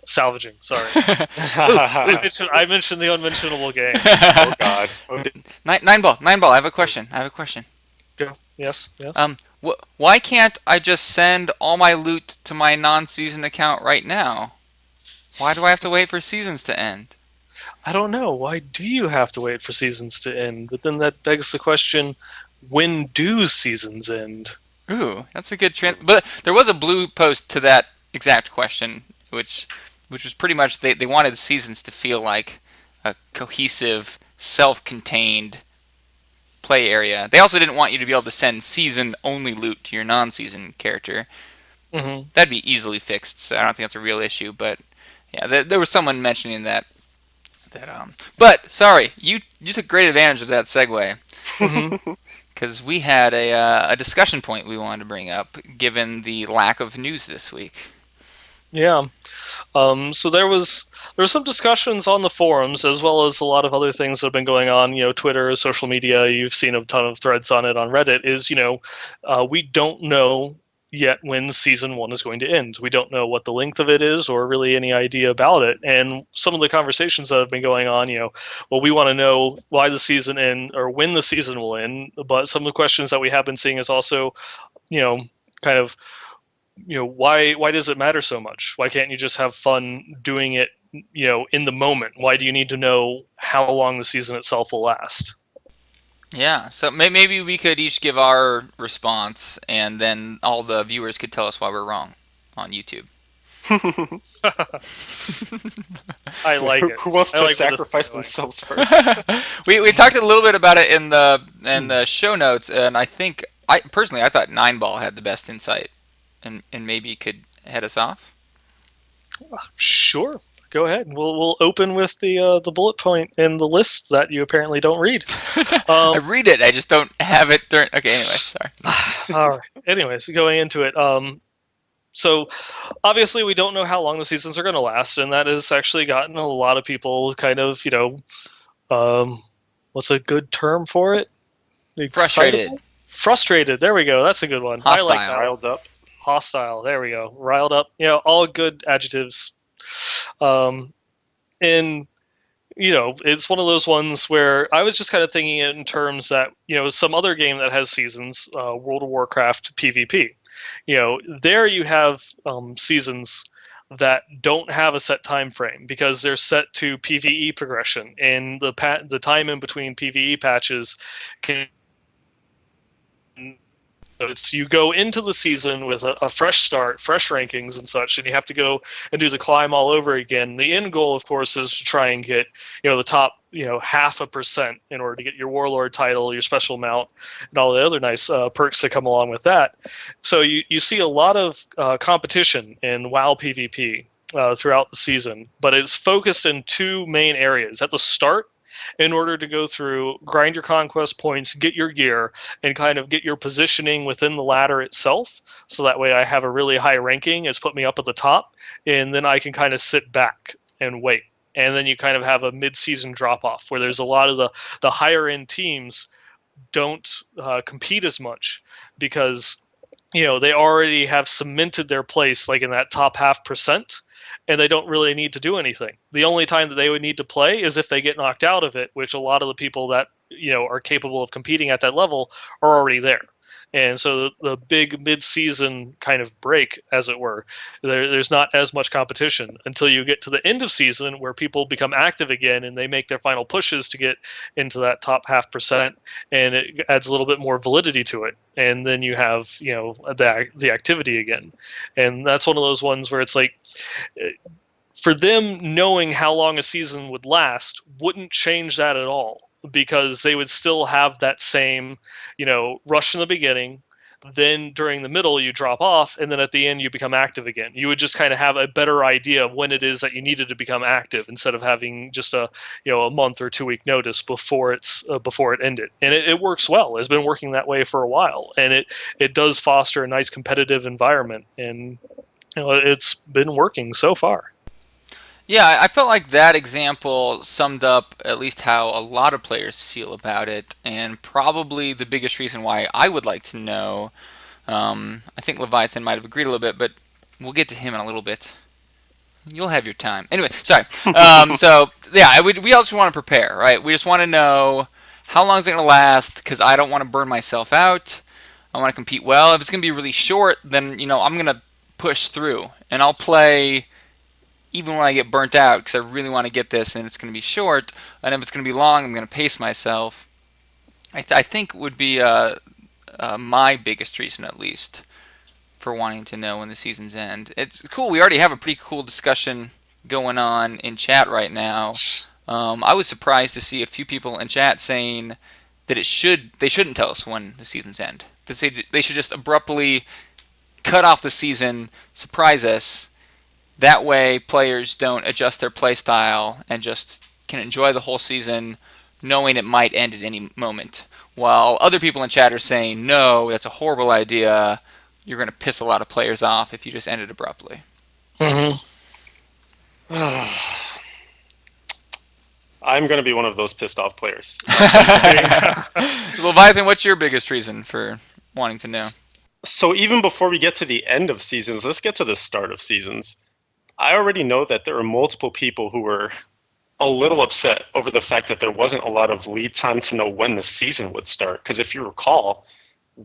Salvaging, sorry. I mentioned the unmentionable game. Oh God. 9ball, I have a question. Okay. Yes. Why can't I just send all my loot to my non-season account right now? Why do I have to wait for seasons to end? I don't know. Why do you have to wait for seasons to end? But then that begs the question, when do seasons end? Ooh, that's a good but there was a blue post to that exact question, which which was pretty much they wanted seasons to feel like a cohesive, self-contained play area. They also didn't want you to be able to send season-only loot to your non-season character. Hmm. That'd be easily fixed, so I don't think that's a real issue. But yeah, there was someone mentioning that. But sorry, you took great advantage of that segue Hmm. because we had a discussion point we wanted to bring up, given the lack of news this week. Yeah. So there was some discussions on the forums, as well as a lot of other things that have been going on. Twitter, social media. You've seen a ton of threads on it on Reddit. We don't know yet when season 1 is going to end. We don't know what the length of it is, or really any idea about it. And some of the conversations that have been going on, well, we want to know why the season end or when the season will end. But some of the questions that we have been seeing is also, you know, kind of why does it matter so much? Why can't you just have fun doing it, in the moment? Why do you need to know how long the season itself will last? Yeah, so maybe we could each give our response, and then all the viewers could tell us why we're wrong on YouTube. I like it. Who wants I to like sacrifice what it's themselves first? We talked a little bit about it in the show notes, and I think I thought Nine Ball had the best insight, and maybe could head us off. Sure, go ahead. We'll open with the bullet point in the list that you apparently don't read. I read it, I just don't have it during. Okay, anyways, sorry. All right. Anyways, going into it. So obviously we don't know how long the seasons are going to last, and that has actually gotten a lot of people kind of, what's a good term for it? Frustrated. Excitable? Frustrated. There we go. That's a good one. I like Hostile. that. Riled up. Hostile. There we go. Riled up. All good adjectives. And it's one of those ones where I was just kind of thinking it in terms that some other game that has seasons, World of Warcraft PvP. There you have seasons that don't have a set time frame because they're set to PvE progression, and the time in between PvE patches can. It's you go into the season with a fresh start, fresh rankings and such, and you have to go and do the climb all over again. The end goal, of course, is to try and get the top 0.5% in order to get your warlord title, your special mount, and all the other nice perks that come along with that. So you see a lot of competition in WoW PvP throughout the season, but it's focused in two main areas. At the start, in order to go through, grind your conquest points, get your gear, and kind of get your positioning within the ladder itself. So that way I have a really high ranking. It's put me up at the top, and then I can kind of sit back and wait. And then you kind of have a mid-season drop-off where there's a lot of the higher-end teams don't compete as much because they already have cemented their place like in that top 0.5%. And they don't really need to do anything. The only time that they would need to play is if they get knocked out of it, which a lot of the people that are capable of competing at that level are already there. And so the big mid-season kind of break, as it were, there's not as much competition until you get to the end of season where people become active again and they make their final pushes to get into that top 0.5%, and it adds a little bit more validity to it. And then you have the activity again, and that's one of those ones where it's like, for them knowing how long a season would last wouldn't change that at all, because they would still have that same, rush in the beginning, then during the middle you drop off, and then at the end you become active again. You would just kind of have a better idea of when it is that you needed to become active, instead of having just a month or 2 week notice before it ended. And it works well. It's been working that way for a while, and it does foster a nice competitive environment, and it's been working so far. Yeah, I felt like that example summed up at least how a lot of players feel about it, and probably the biggest reason why I would like to know. I think Leviathan might have agreed a little bit, but we'll get to him in a little bit. You'll have your time. Anyway, sorry. So, yeah, we also want to prepare, right? We just want to know how long is it going to last, because I don't want to burn myself out. I want to compete well. If it's going to be really short, then, I'm going to push through, and I'll play even when I get burnt out, because I really want to get this, and it's going to be short. And if it's going to be long, I'm going to pace myself. I think would be my biggest reason, at least, for wanting to know when the seasons end. It's cool. We already have a pretty cool discussion going on in chat right now. I was surprised to see a few people in chat saying that they shouldn't tell us when the seasons end. That they should just abruptly cut off the season, surprise us. That way, players don't adjust their play style and just can enjoy the whole season, knowing it might end at any moment. While other people in chat are saying, no, that's a horrible idea. You're going to piss a lot of players off if you just end it abruptly. Mm-hmm. I'm going to be one of those pissed off players. Leviathan, what's your biggest reason for wanting to know? So even before we get to the end of seasons, let's get to the start of seasons. I already know that there are multiple people who were a little upset over the fact that there wasn't a lot of lead time to know when the season would start. Because if you recall,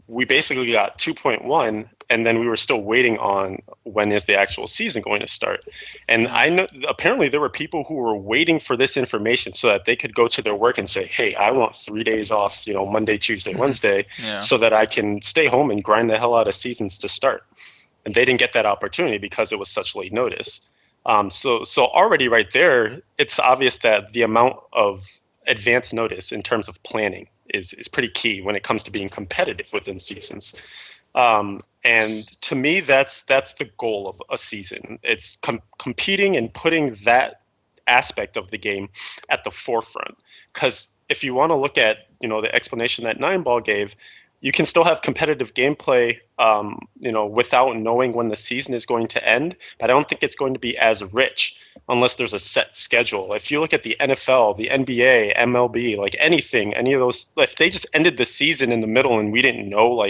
we basically got 2.1, and then we were still waiting on when is the actual season going to start. And I know apparently there were people who were waiting for this information so that they could go to their work and say, hey, I want 3 days off, Monday, Tuesday, Wednesday, so that I can stay home and grind the hell out of seasons to start. And they didn't get that opportunity because it was such late notice. So already right there, it's obvious that the amount of advance notice in terms of planning is pretty key when it comes to being competitive within seasons. And to me, that's the goal of a season. It's competing and putting that aspect of the game at the forefront. Because if you want to look at the explanation that Nineball gave, you can still have competitive gameplay, without knowing when the season is going to end. But I don't think it's going to be as rich unless there's a set schedule. If you look at the NFL, the NBA, MLB, like anything, any of those, if they just ended the season in the middle and we didn't know,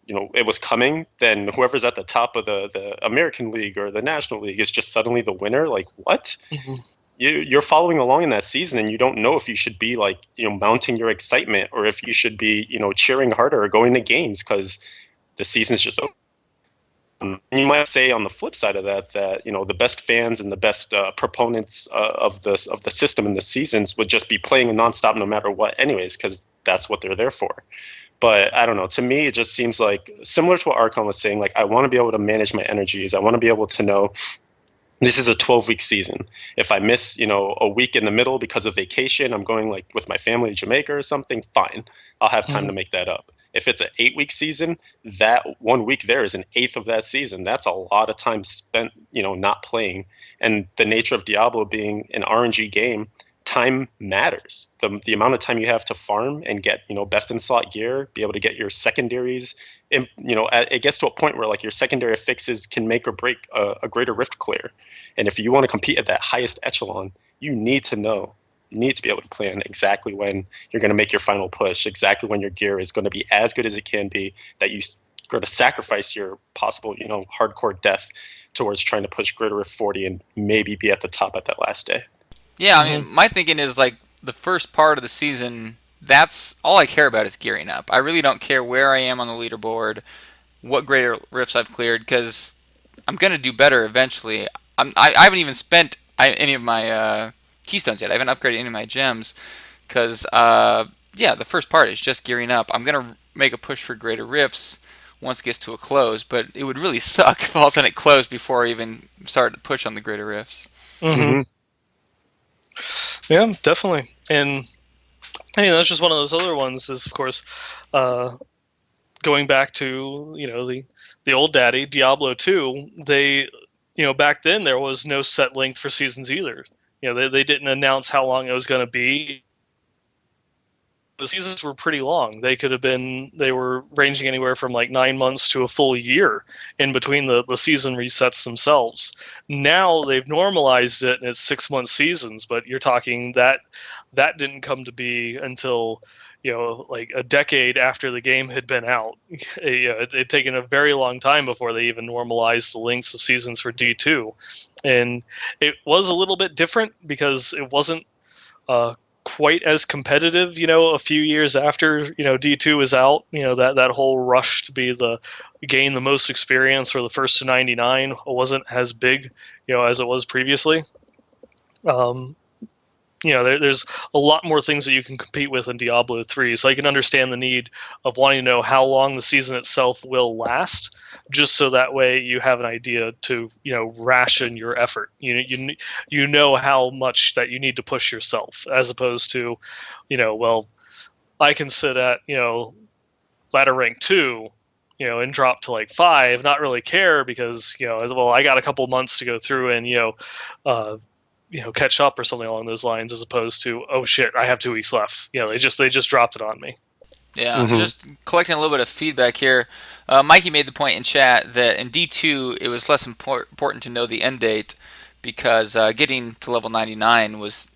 it was coming, then whoever's at the top of the American League or the National League is just suddenly the winner. Like, what? Mm-hmm. You're following along in that season and you don't know if you should be mounting your excitement or if you should be cheering harder or going to games because the season's just over. You might say on the flip side of that the best fans and the best proponents of the system and the seasons would just be playing nonstop no matter what anyways, because that's what they're there for. But I don't know, to me it just seems like similar to what Archon was saying, I want to be able to manage my energies. I want to be able to know this is a 12-week season. If I miss, a week in the middle because of vacation, I'm going with my family to Jamaica or something, fine. I'll have time to make that up. If it's an 8-week season, that 1 week there is an eighth of that season. That's a lot of time spent, not playing. And the nature of Diablo being an RNG game, time matters. The amount of time you have to farm and get, best in slot gear, be able to get your secondaries. It gets to a point where your secondary fixes can make or break a greater rift clear. And if you want to compete at that highest echelon, you need to know. You need to be able to plan exactly when you're going to make your final push, exactly when your gear is going to be as good as it can be, that you're going to sacrifice your possible, hardcore death towards trying to push Greater Rift 40 and maybe be at the top at that last day. Yeah, I mean, my thinking is the first part of the season, that's all I care about is gearing up. I really don't care where I am on the leaderboard, what Greater Rifts I've cleared, because I'm going to do better eventually. I haven't even spent any of my keystones yet. I haven't upgraded any of my gems because, the first part is just gearing up. I'm going to make a push for Greater Rifts once it gets to a close, but it would really suck if all of a sudden it closed before I even started to push on the Greater Rifts. Mm-hmm. Yeah, definitely. And that's just one of those other ones is, of course, going back to, the old daddy, Diablo 2, they, back then there was no set length for seasons either. They didn't announce how long it was going to be. The seasons were pretty long. They were ranging anywhere from 9 months to a full year in between the season resets themselves. Now they've normalized it and it's 6-month seasons, but you're talking that didn't come to be until, a decade after the game had been out. It'd taken a very long time before they even normalized the lengths of seasons for D2. And it was a little bit different because it wasn't quite as competitive, a few years after, D2 is out, that whole rush to gain the most experience or the first to 99 wasn't as big, as it was previously. there's a lot more things that you can compete with in Diablo 3. So I can understand the need of wanting to know how long the season itself will last, just so that way you have an idea to ration your effort. You know how much that you need to push yourself, as opposed to, well, I can sit at ladder rank 2, and drop to like 5, not really care because well, I got a couple months to go through and catch up or something along those lines, as opposed to, oh shit, I have 2 weeks left. They just dropped it on me. Yeah, just collecting a little bit of feedback here. Mikey made the point in chat that in D2 it was less important to know the end date because getting to level 99 was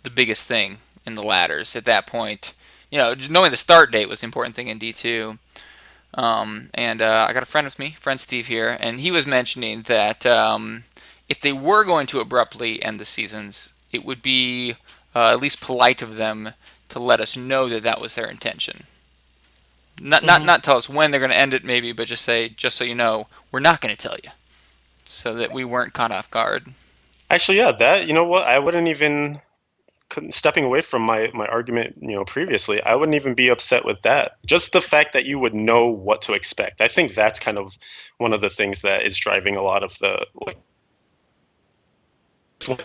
the biggest thing in the ladders at that point. Knowing the start date was the important thing in D2. And I got a friend with me, friend Steve here, and he was mentioning that if they were going to abruptly end the seasons, it would be at least polite of them to let us know that that was their intention. Not tell us when they're going to end it, maybe, but just say, just so you know, we're not going to tell you, so that we weren't caught off guard. Actually, yeah, that, what, I wouldn't even, stepping away from my argument, previously, I wouldn't even be upset with that. Just the fact that you would know what to expect. I think that's kind of one of the things that is driving a lot of the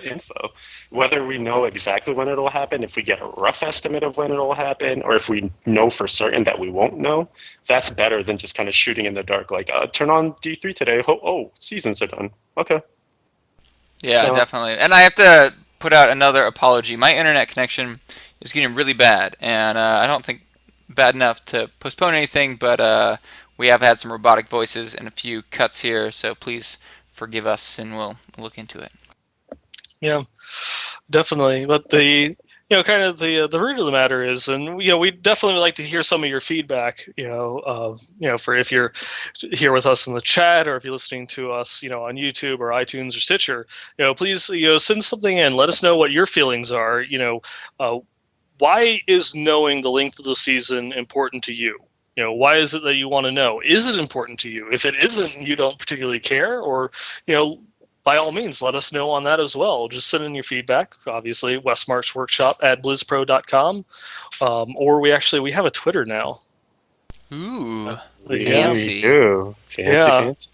info. Whether we know exactly when it'll happen, if we get a rough estimate of when it'll happen, or if we know for certain that we won't know, that's better than just kind of shooting in the dark, like, turn on D3 today. Oh, seasons are done. Okay. Yeah, definitely. And I have to put out another apology. My internet connection is getting really bad, and I don't think bad enough to postpone anything, but we have had some robotic voices and a few cuts here, so please forgive us, and we'll look into it. Yeah, definitely. But the kind of the root of the matter is, and we definitely would like to hear some of your feedback. For if you're here with us in the chat, or if you're listening to us, on YouTube or iTunes or Stitcher, please send something in. Let us know what your feelings are. Why is knowing the length of the season important to you? Why is it that you want to know? Is it important to you? If it isn't, you don't particularly care, or by all means, let us know on that as well. Just send in your feedback, obviously, Westmarch Workshop at blizzpro.com. Or we have a Twitter now. Ooh, fancy. Fancy.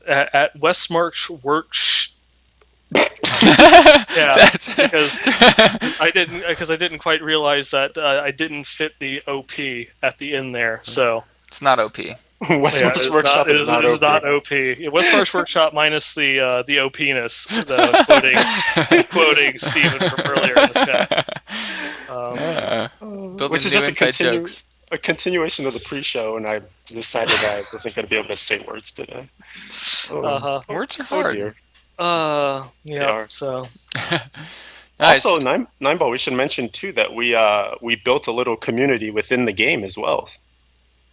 At Westmarch Workshop. Because I didn't quite realize that I didn't fit the OP at the end there. So it's not OP. Westmarch Workshop is not OP. Not OP. Westmarch Workshop minus the OP-ness, the quoting Steven from earlier in the chat. Which is just a continuation of the pre-show, and I decided I think I'd be able to say words today. Words are hard. So. Nice. Also, Nineball, we should mention too that we built a little community within the game as well.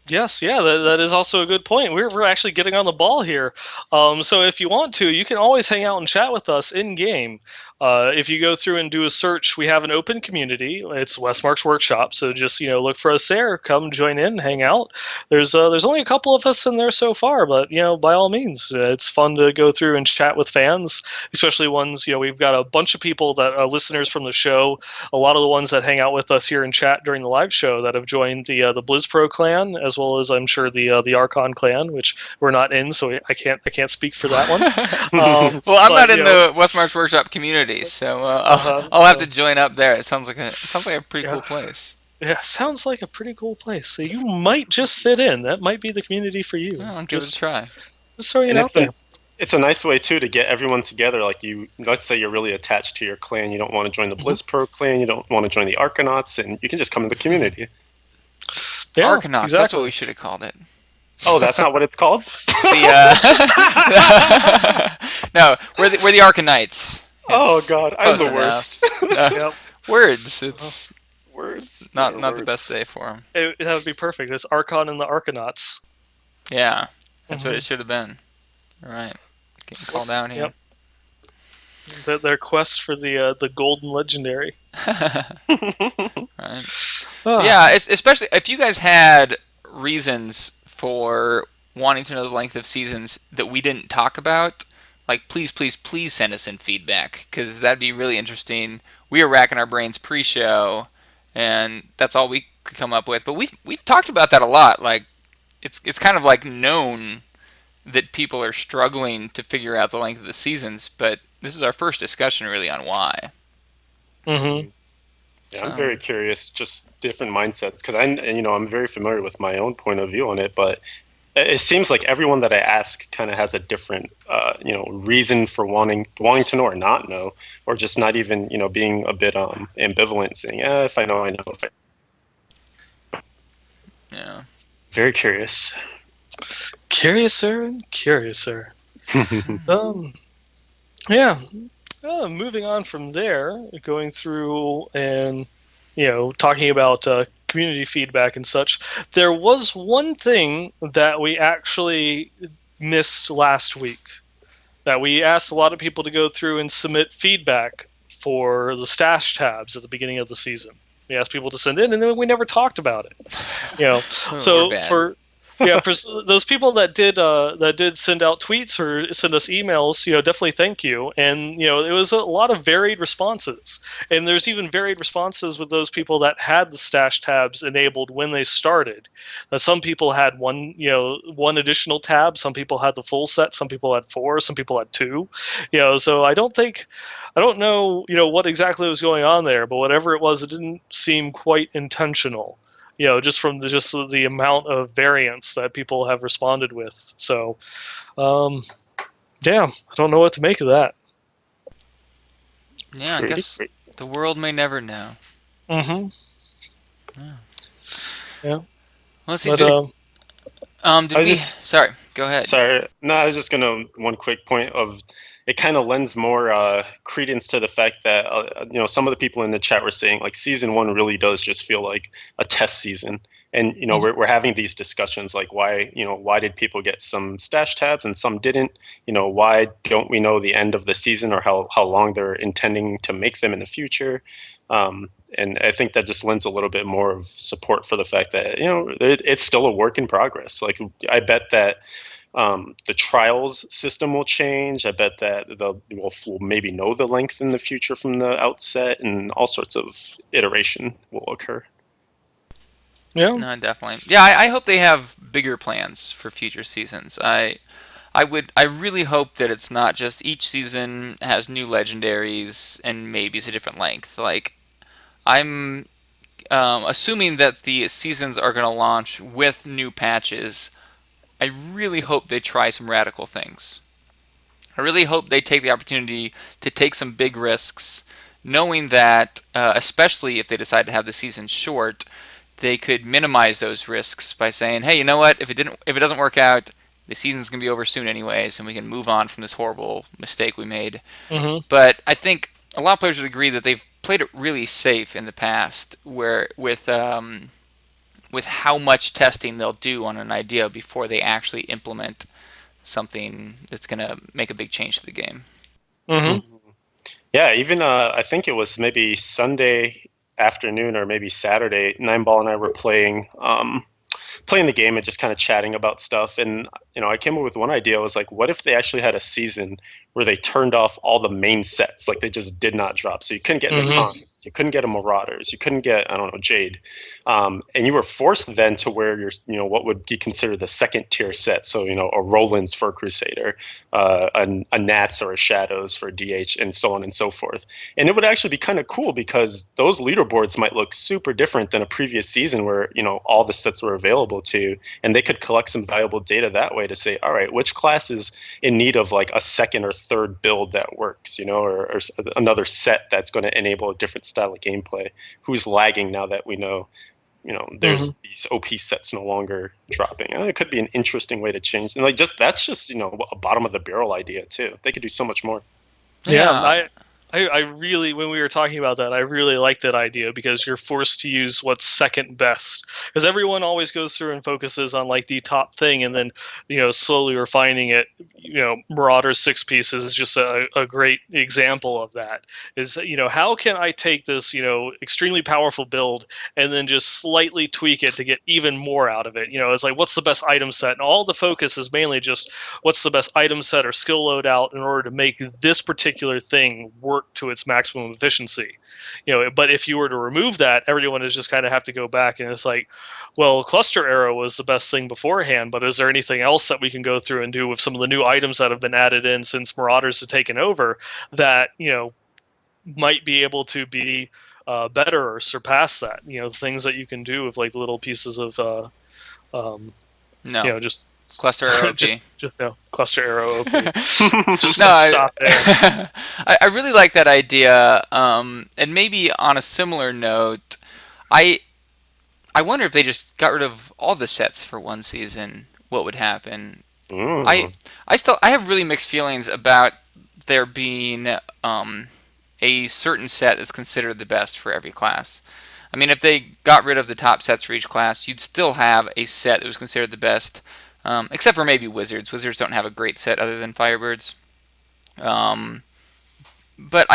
Yes, that is also a good point. We're actually getting on the ball here. So if you want to, you can always hang out and chat with us in game. If you go through and do a search, we have an open community. It's Westmarch Workshop, so just look for us there. Come join in, hang out. There's only a couple of us in there so far, but by all means, it's fun to go through and chat with fans, especially ones. We've got a bunch of people that are listeners from the show. A lot of the ones that hang out with us here in chat during the live show that have joined the BlizzPro clan, as well as I'm sure the Archon clan, which we're not in, so I can't speak for that one. Well, I'm not in the Westmarch Workshop community. So I'll have to join up there. It sounds like a pretty cool place. Yeah, sounds like a pretty cool place. So you might just fit in. That might be the community for you. I'll give it a try. Just throwing it out there. It's a nice way too to get everyone together. Like let's say you're really attached to your clan. You don't want to join the BlizzPro clan. You don't want to join the Arcanauts, and you can just come in the community. Yeah, Arcanauts. Exactly. That's what we should have called it. Oh, that's not what it's called? No, we're the Arcanites. Oh God, I'm the worst. Words. It's words. Not the best day for them. That would be perfect. It's Archon and the Arcanauts. Yeah, that's what it should have been. All right, getting called down here. Yep. Their quest for the golden legendary. Right. Yeah, especially if you guys had reasons for wanting to know the length of seasons that we didn't talk about. like, please send us in feedback, because that'd be really interesting. We were racking our brains pre-show, and that's all we could come up with. But we've talked about that a lot. Like, it's kind of like known that people are struggling to figure out the length of the seasons, but this is our first discussion really on why. Mm-hmm. Yeah, I'm very curious, just different mindsets, because I'm very familiar with my own point of view on it, but it seems like everyone that I ask kind of has a different, reason for wanting to know or not know, or just not even, being a bit ambivalent, saying, if I know, I know. Yeah. Very curious. Curiouser and curiouser. Yeah. Moving on from there, going through and talking about community feedback and such. There was one thing that we actually missed last week. That we asked a lot of people to go through and submit feedback for the stash tabs at the beginning of the season. We asked people to send in, and then we never talked about it. So for those people that did send out tweets or send us emails, definitely thank you. And it was a lot of varied responses, and there's even varied responses with those people that had the stash tabs enabled when they started. Some people had one additional tab, some people had the full set, some people had 4, some people had 2. So I don't know what exactly was going on there, but whatever it was, it didn't seem quite intentional. Just from the amount of variance that people have responded with. So, I don't know what to make of that. Yeah, I guess the world may never know. Mm-hmm. Yeah. Let's see. Sorry, go ahead. Sorry. No, I was just one quick point of, it kind of lends more credence to the fact that some of the people in the chat were saying, like, season 1 really does just feel like a test season, and we're having these discussions like, why did people get some stash tabs and some didn't? Why don't we know the end of the season or how long they're intending to make them in the future? And I think that just lends a little bit more of support for the fact that it's still a work in progress. Like, I bet that the trials system will change. I bet that we'll maybe know the length in the future from the outset, and all sorts of iteration will occur. Yeah. No, definitely. Yeah, I hope they have bigger plans for future seasons. I really hope that it's not just each season has new legendaries and maybe it's a different length. Like, I'm assuming that the seasons are going to launch with new patches. I really hope they try some radical things. I really hope they take the opportunity to take some big risks, knowing that, especially if they decide to have the season short, they could minimize those risks by saying, hey, you know what? If it doesn't work out, the season's going to be over soon anyways, and we can move on from this horrible mistake we made. Mm-hmm. But I think a lot of players would agree that they've played it really safe in the past, where with how much testing they'll do on an idea before they actually implement something that's going to make a big change to the game. Mm-hmm. Yeah, even I think it was maybe Sunday afternoon or maybe Saturday, Nineball and I were playing the game and just kind of chatting about stuff. And I came up with one idea. I was like, what if they actually had a season where they turned off all the main sets, like they just did not drop, so you couldn't get the cons, you couldn't get a Marauders, you couldn't get, I don't know, Jade, and you were forced then to wear your what would be considered the second tier set, so a Roland's for Crusader, a Nats or a Shadows for DH, and so on and so forth. And it would actually be kind of cool, because those leaderboards might look super different than a previous season where all the sets were available to, and they could collect some valuable data that way to say, all right, which class is in need of like a second or third build that works, or another set that's going to enable a different style of gameplay, who's lagging now that we know there's these OP sets no longer dropping. It could be an interesting way to change, and that's just a bottom of the barrel idea too. They could do so much more. Yeah. I really, when we were talking about that, I really like that idea because you're forced to use what's second best. Because everyone always goes through and focuses on like the top thing, and then slowly refining it. Marauder's six pieces is just a great example of that. Is how can I take this extremely powerful build and then just slightly tweak it to get even more out of it? It's like what's the best item set, and all the focus is mainly just what's the best item set or skill loadout in order to make this particular thing work to its maximum efficiency. But if you were to remove that, everyone is just kind of have to go back and it's like, well, cluster arrow was the best thing beforehand, but is there anything else that we can go through and do with some of the new items that have been added in since Marauders have taken over that might be able to be better or surpass that? Things that you can do with like little pieces of No, just cluster arrow OP. just cluster arrow OP. No, I really like that idea. And maybe on a similar note, I wonder if they just got rid of all the sets for one season, what would happen? I have really mixed feelings about there being a certain set that's considered the best for every class. I mean, if they got rid of the top sets for each class, you'd still have a set that was considered the best, except for maybe Wizards. Wizards don't have a great set other than Firebirds. But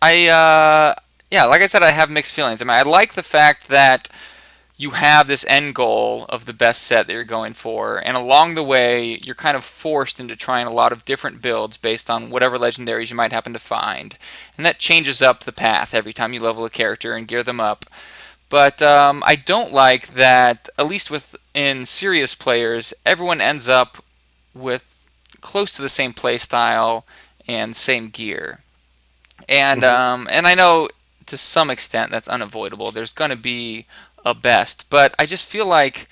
yeah, like I said, I have mixed feelings. I mean, I like the fact that you have this end goal of the best set that you're going for, and along the way, you're kind of forced into trying a lot of different builds based on whatever legendaries you might happen to find, and that changes up the path every time you level a character and gear them up. But I don't like that, at least within serious players, everyone ends up with close to the same playstyle and same gear. And and I know to some extent that's unavoidable. There's going to be a best, but I just feel like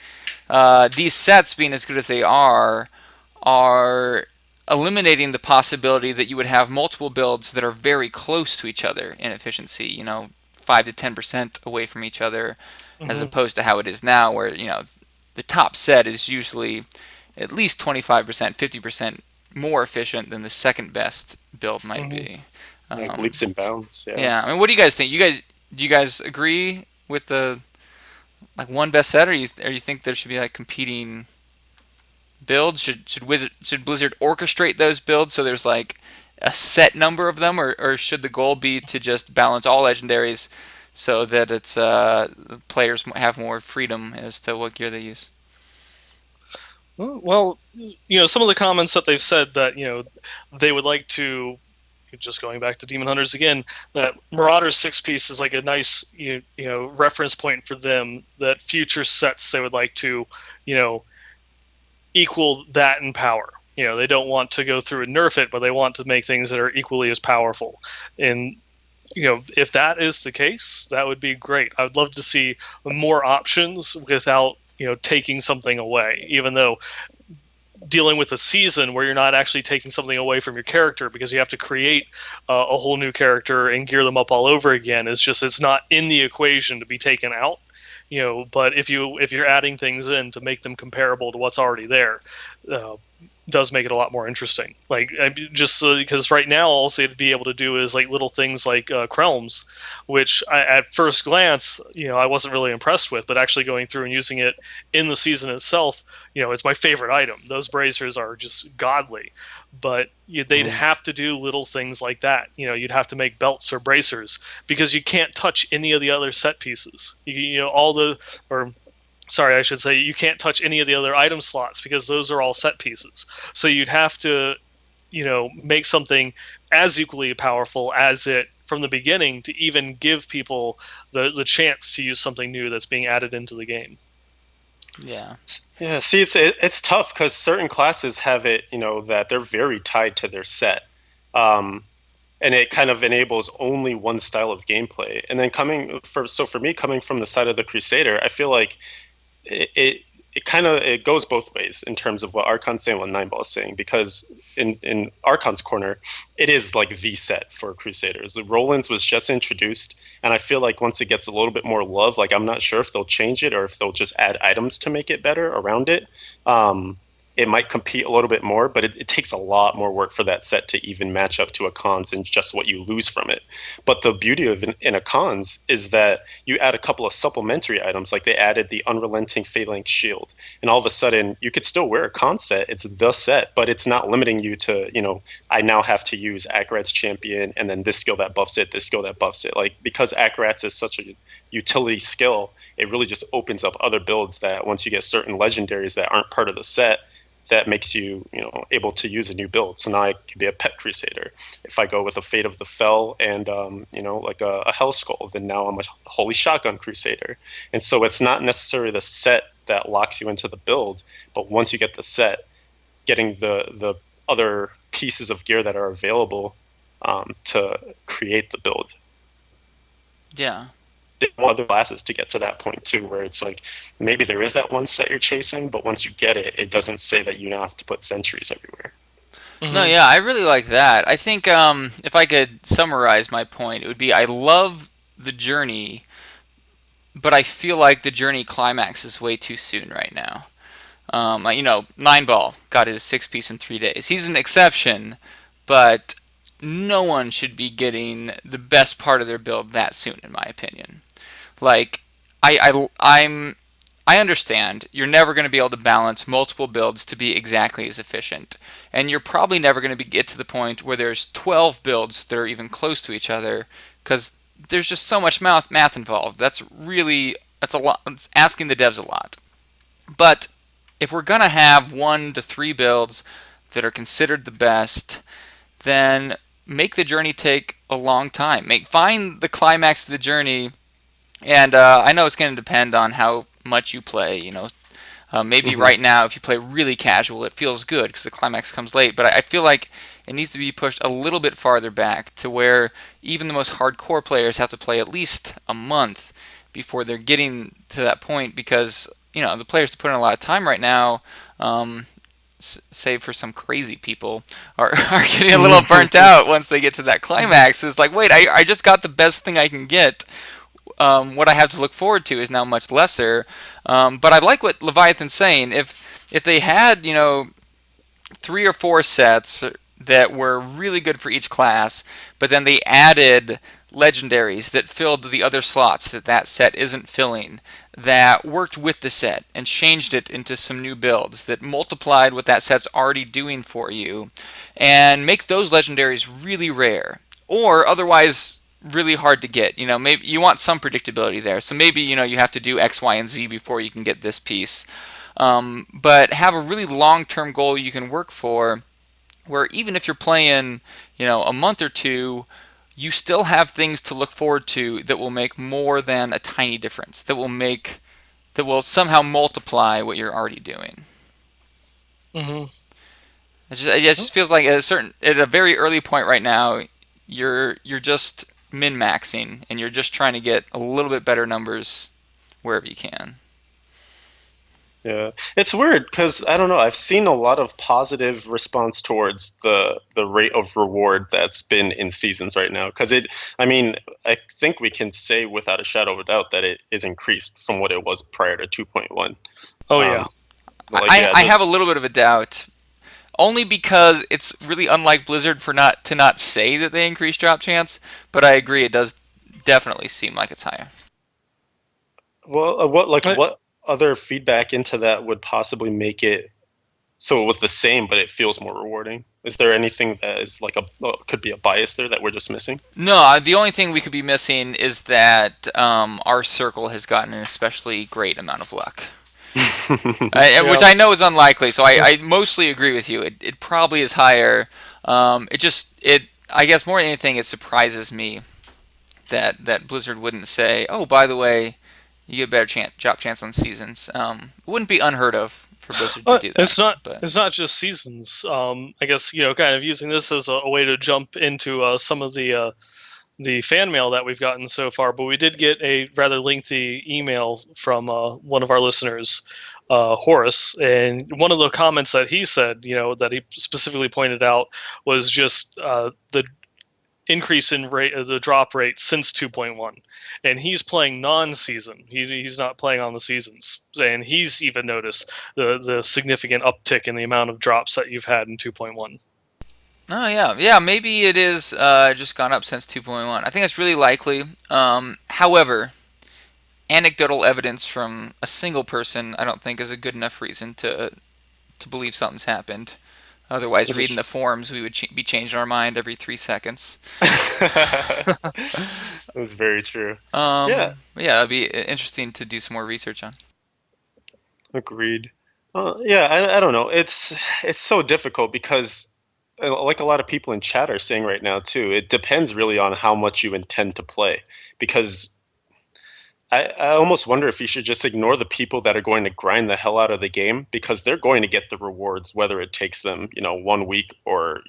these sets, being as good as they are eliminating the possibility that you would have multiple builds that are very close to each other in efficiency. 5 to 10% away from each other, as opposed to how it is now, where the top set is usually at least 25%, 50% more efficient than the second best build might be. Like leaps and bounds. Yeah. Yeah. I mean, what do you guys think? Do you guys agree with the one best set, or you think there should be like competing builds? Should Blizzard orchestrate those builds so there's like a set number of them, or should the goal be to just balance all legendaries so that it's players have more freedom as to what gear they use? Well, some of the comments that they've said that they would like to, just going back to Demon Hunters again, that Marauder's six piece is like a nice reference point for them, that future sets they would like to equal that in power. They don't want to go through and nerf it, but they want to make things that are equally as powerful. And if that is the case, that would be great. I would love to see more options without taking something away, even though dealing with a season where you're not actually taking something away from your character because you have to create a whole new character and gear them up all over again, it's not in the equation to be taken out. But if you're adding things in to make them comparable to what's already there, does make it a lot more interesting. Like, just because right now all they'd be able to do is like little things like Krelms, which at first glance I wasn't really impressed with, but actually going through and using it in the season itself, it's my favorite item. Those bracers are just godly, but they'd have to do little things like that. You'd have to make belts or bracers because you can't touch any of the other set pieces. I should say you can't touch any of the other item slots because those are all set pieces. So you'd have to, make something as equally powerful as it from the beginning to even give people the chance to use something new that's being added into the game. Yeah. Yeah. See, it's tough because certain classes have it, that they're very tied to their set. And it kind of enables only one style of gameplay. And then for me, coming from the side of the Crusader, I feel like it goes both ways in terms of what Archon's saying, what Nineball is saying, because in Archon's corner, it is like the set for Crusaders. The Roland's was just introduced, and I feel like once it gets a little bit more love, like I'm not sure if they'll change it or if they'll just add items to make it better around it. it might compete a little bit more, but it takes a lot more work for that set to even match up to a cons and just what you lose from it. But the beauty of in a cons is that you add a couple of supplementary items, like they added the Unrelenting Phalanx Shield, and all of a sudden you could still wear a con set. It's the set, but it's not limiting you to, I now have to use Akarat's Champion and then this skill that buffs it, this skill that buffs it. Like, because Akarat's is such a utility skill, it really just opens up other builds that once you get certain legendaries that aren't part of the set, that makes you, able to use a new build. So now I could be a Pet Crusader. If I go with a Fate of the Fell and, like a Hell Skull, then now I'm a Holy Shotgun Crusader. And so it's not necessarily the set that locks you into the build, but once you get the set, getting the other pieces of gear that are available to create the build. Yeah. Other classes to get to that point too, where it's like maybe there is that one set you're chasing, but once you get it, it doesn't say that you now have to put sentries everywhere. Mm-hmm. No, yeah, I really like that. I think if I could summarize my point, it would be I love the journey, but I feel like the journey climax is way too soon right now. Nine Ball got his 6-piece in 3 days. He's an exception, but no one should be getting the best part of their build that soon, in my opinion. Like, I understand you're never going to be able to balance multiple builds to be exactly as efficient, and you're probably never going to get to the point where there's 12 builds that are even close to each other, because there's just so much math involved. That's a lot. It's asking the devs a lot. But if we're going to have 1 to 3 builds that are considered the best, then make the journey take a long time. Find the climax of the journey. And I know it's going to depend on how much you play. Maybe right now, if you play really casual, it feels good because the climax comes late. But I feel like it needs to be pushed a little bit farther back to where even the most hardcore players have to play at least a month before they're getting to that point. Because the players that put in a lot of time right now, save for some crazy people, are getting a little burnt out once they get to that climax. It's like, wait, I just got the best thing I can get. What I have to look forward to is now much lesser. But I like what Leviathan's saying. If they had 3 or 4 sets that were really good for each class, but then they added legendaries that filled the other slots that set isn't filling, that worked with the set and changed it into some new builds that multiplied what that set's already doing for you, and make those legendaries really rare or otherwise really hard to get. Maybe you want some predictability there, so maybe you have to do X, Y, and Z before you can get this piece, but have a really long-term goal you can work for, where even if you're playing a month or two, you still have things to look forward to that will make more than a tiny difference, that will somehow multiply what you're already doing. Mm-hmm. It just feels like at a very early point right now, you're just min-maxing, and you're just trying to get a little bit better numbers wherever you can. Yeah, it's weird because I don't know. I've seen a lot of positive response towards the rate of reward that's been in seasons right now. Because I think we can say without a shadow of a doubt that it is increased from what it was prior to 2.1. Oh yeah. I have a little bit of a doubt, only because it's really unlike Blizzard to not say that they increase drop chance, but I agree it does definitely seem like it's higher. Well, what other feedback into that would possibly make it so it was the same but it feels more rewarding? Is there anything that is could be a bias there that we're just missing? No, the only thing we could be missing is that our circle has gotten an especially great amount of luck. Which I know is unlikely, so I mostly agree with you. It probably is higher. I guess more than anything, it surprises me that Blizzard wouldn't say, oh, by the way, you get a better drop chance on seasons. It wouldn't be unheard of for Blizzard to do that. It's not just seasons. I guess kind of using this as a way to jump into some of the fan mail that we've gotten so far, but we did get a rather lengthy email from one of our listeners, Horace, and one of the comments that he said, that he specifically pointed out, was just the increase in the drop rate since 2.1, and he's playing non-season. He's not playing on the seasons, and he's even noticed the significant uptick in the amount of drops that you've had in 2.1. Oh yeah. Maybe it is just gone up since 2.1. I think it's really likely. However, anecdotal evidence from a single person, I don't think is a good enough reason to believe something's happened. Otherwise, reading the forums, we would be changing our mind every 3 seconds. That's very true. Yeah. Yeah, it'd be interesting to do some more research on. Agreed. Yeah, I don't know. It's so difficult because, like a lot of people in chat are saying right now too, it depends really on how much you intend to play. Because I almost wonder if you should just ignore the people that are going to grind the hell out of the game, because they're going to get the rewards whether it takes them 1 week or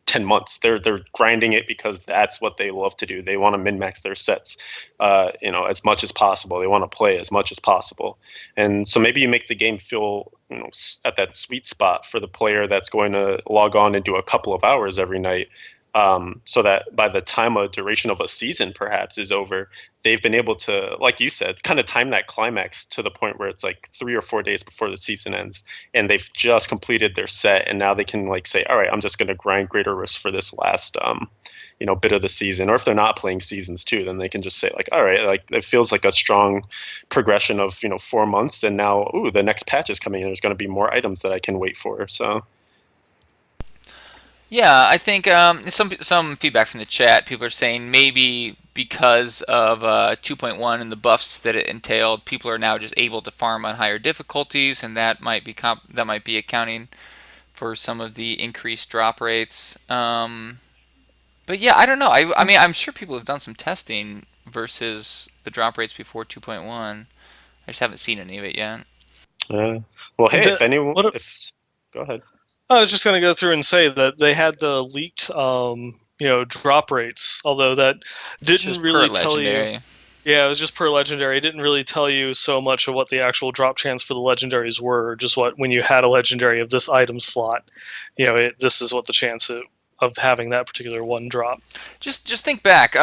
10 months. They're grinding it because that's what they love to do. They want to min-max their sets as much as possible. They want to play as much as possible. And so maybe you make the game feel at that sweet spot for the player that's going to log on and do a couple of hours every night, so that by the time a duration of a season perhaps is over, they've been able to, like you said, kind of time that climax to the point where it's like 3 or 4 days before the season ends, and they've just completed their set, and now they can say, all right, I'm just going to grind greater risk for this last bit of the season. Or if they're not playing seasons too, then they can just say all right, it feels like a strong progression of 4 months, and now the next patch is coming and there's going to be more items that I can wait for. So yeah, I think some feedback from the chat. People are saying maybe because of 2.1 and the buffs that it entailed, people are now just able to farm on higher difficulties, and that might be accounting for some of the increased drop rates. But yeah, I don't know. I mean, I'm sure people have done some testing versus the drop rates before 2.1. I just haven't seen any of it yet. well, hey, if anyone, go ahead. I was just going to go through and say that they had the leaked, drop rates, although that didn't really tell you. Yeah, it was just per legendary. It didn't really tell you so much of what the actual drop chance for the legendaries were. Just when you had a legendary of this item slot, this is what the chance of having that particular one drop. Just think back.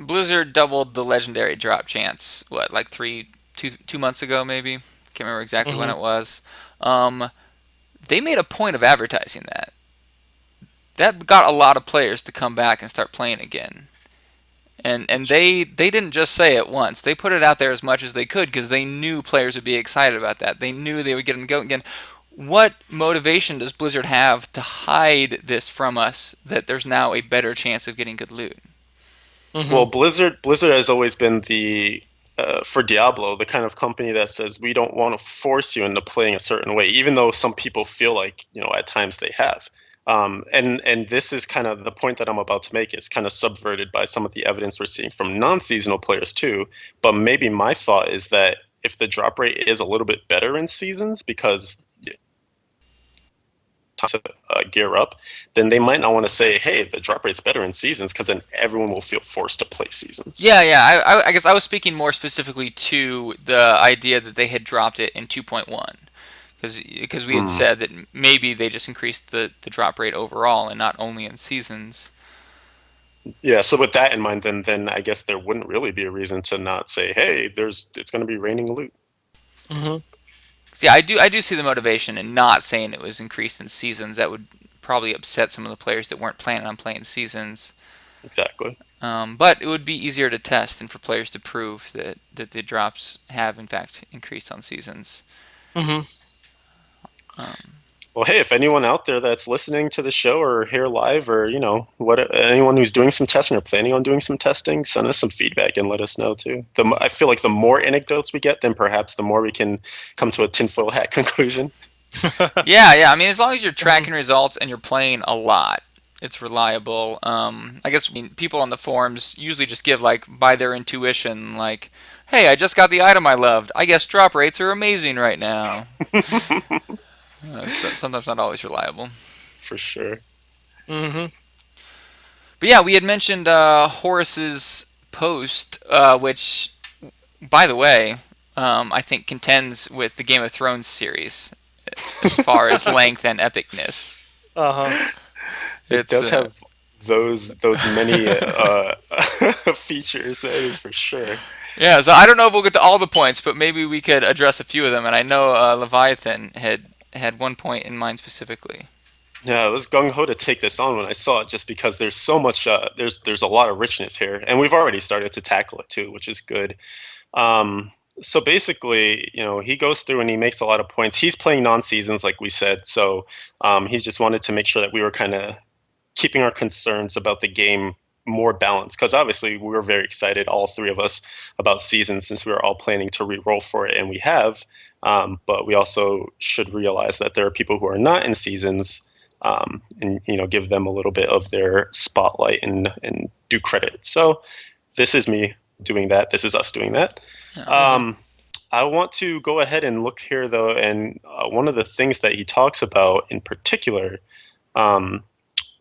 Blizzard doubled the legendary drop chance. What, like 2 months ago, maybe? Can't remember exactly when it was. They made a point of advertising that. That got a lot of players to come back and start playing again. And they didn't just say it once. They put it out there as much as they could because they knew players would be excited about that. They knew they would get them going again. What motivation does Blizzard have to hide this from us, that there's now a better chance of getting good loot? Well, Blizzard has always been for Diablo, the kind of company that says we don't want to force you into playing a certain way, even though some people feel like at times they have. And this is kind of the point that I'm about to make. Is kind of subverted by some of the evidence we're seeing from non-seasonal players too. But maybe my thought is that if the drop rate is a little bit better in seasons because to gear up, then they might not want to say, hey, the drop rate's better in seasons, because then everyone will feel forced to play seasons. Yeah. I guess I was speaking more specifically to the idea that they had dropped it in 2.1. Because we had said that maybe they just increased the drop rate overall and not only in seasons. Yeah, so with that in mind, then I guess there wouldn't really be a reason to not say, hey, it's going to be raining loot. Yeah, I do see the motivation in not saying it was increased in seasons. That would probably upset some of the players that weren't planning on playing seasons. Exactly. But it would be easier to test and for players to prove that the drops have in fact increased on seasons. Well, hey, if anyone out there that's listening to the show or here live, or anyone who's doing some testing or planning on doing some testing, send us some feedback and let us know too. I feel like the more anecdotes we get, then perhaps the more we can come to a tinfoil hat conclusion. Yeah. I mean, as long as you're tracking results and you're playing a lot, it's reliable. I guess people on the forums usually just give by their intuition, hey, I just got the item I loved. I guess drop rates are amazing right now. Sometimes not always reliable. For sure. But yeah, we had mentioned Horace's post, which, by the way, I think contends with the Game of Thrones series as far as length and epicness. It does have those many features. That is for sure. Yeah, so I don't know if we'll get to all the points, but maybe we could address a few of them. And I know Leviathan had one point in mind specifically. Yeah, I was gung ho to take this on when I saw it, just because there's so much. There's a lot of richness here, and we've already started to tackle it too, which is good. Um, so basically, he goes through and he makes a lot of points. He's playing non-seasons, like we said, so he just wanted to make sure that we were kind of keeping our concerns about the game more balanced, because obviously we were very excited, all three of us, about seasons, since we were all planning to re-roll for it, and we have. But we also should realize that there are people who are not in seasons, and give them a little bit of their spotlight and do credit. So this is me doing that. This is us doing that. I want to go ahead and look here, though, and one of the things that he talks about in particular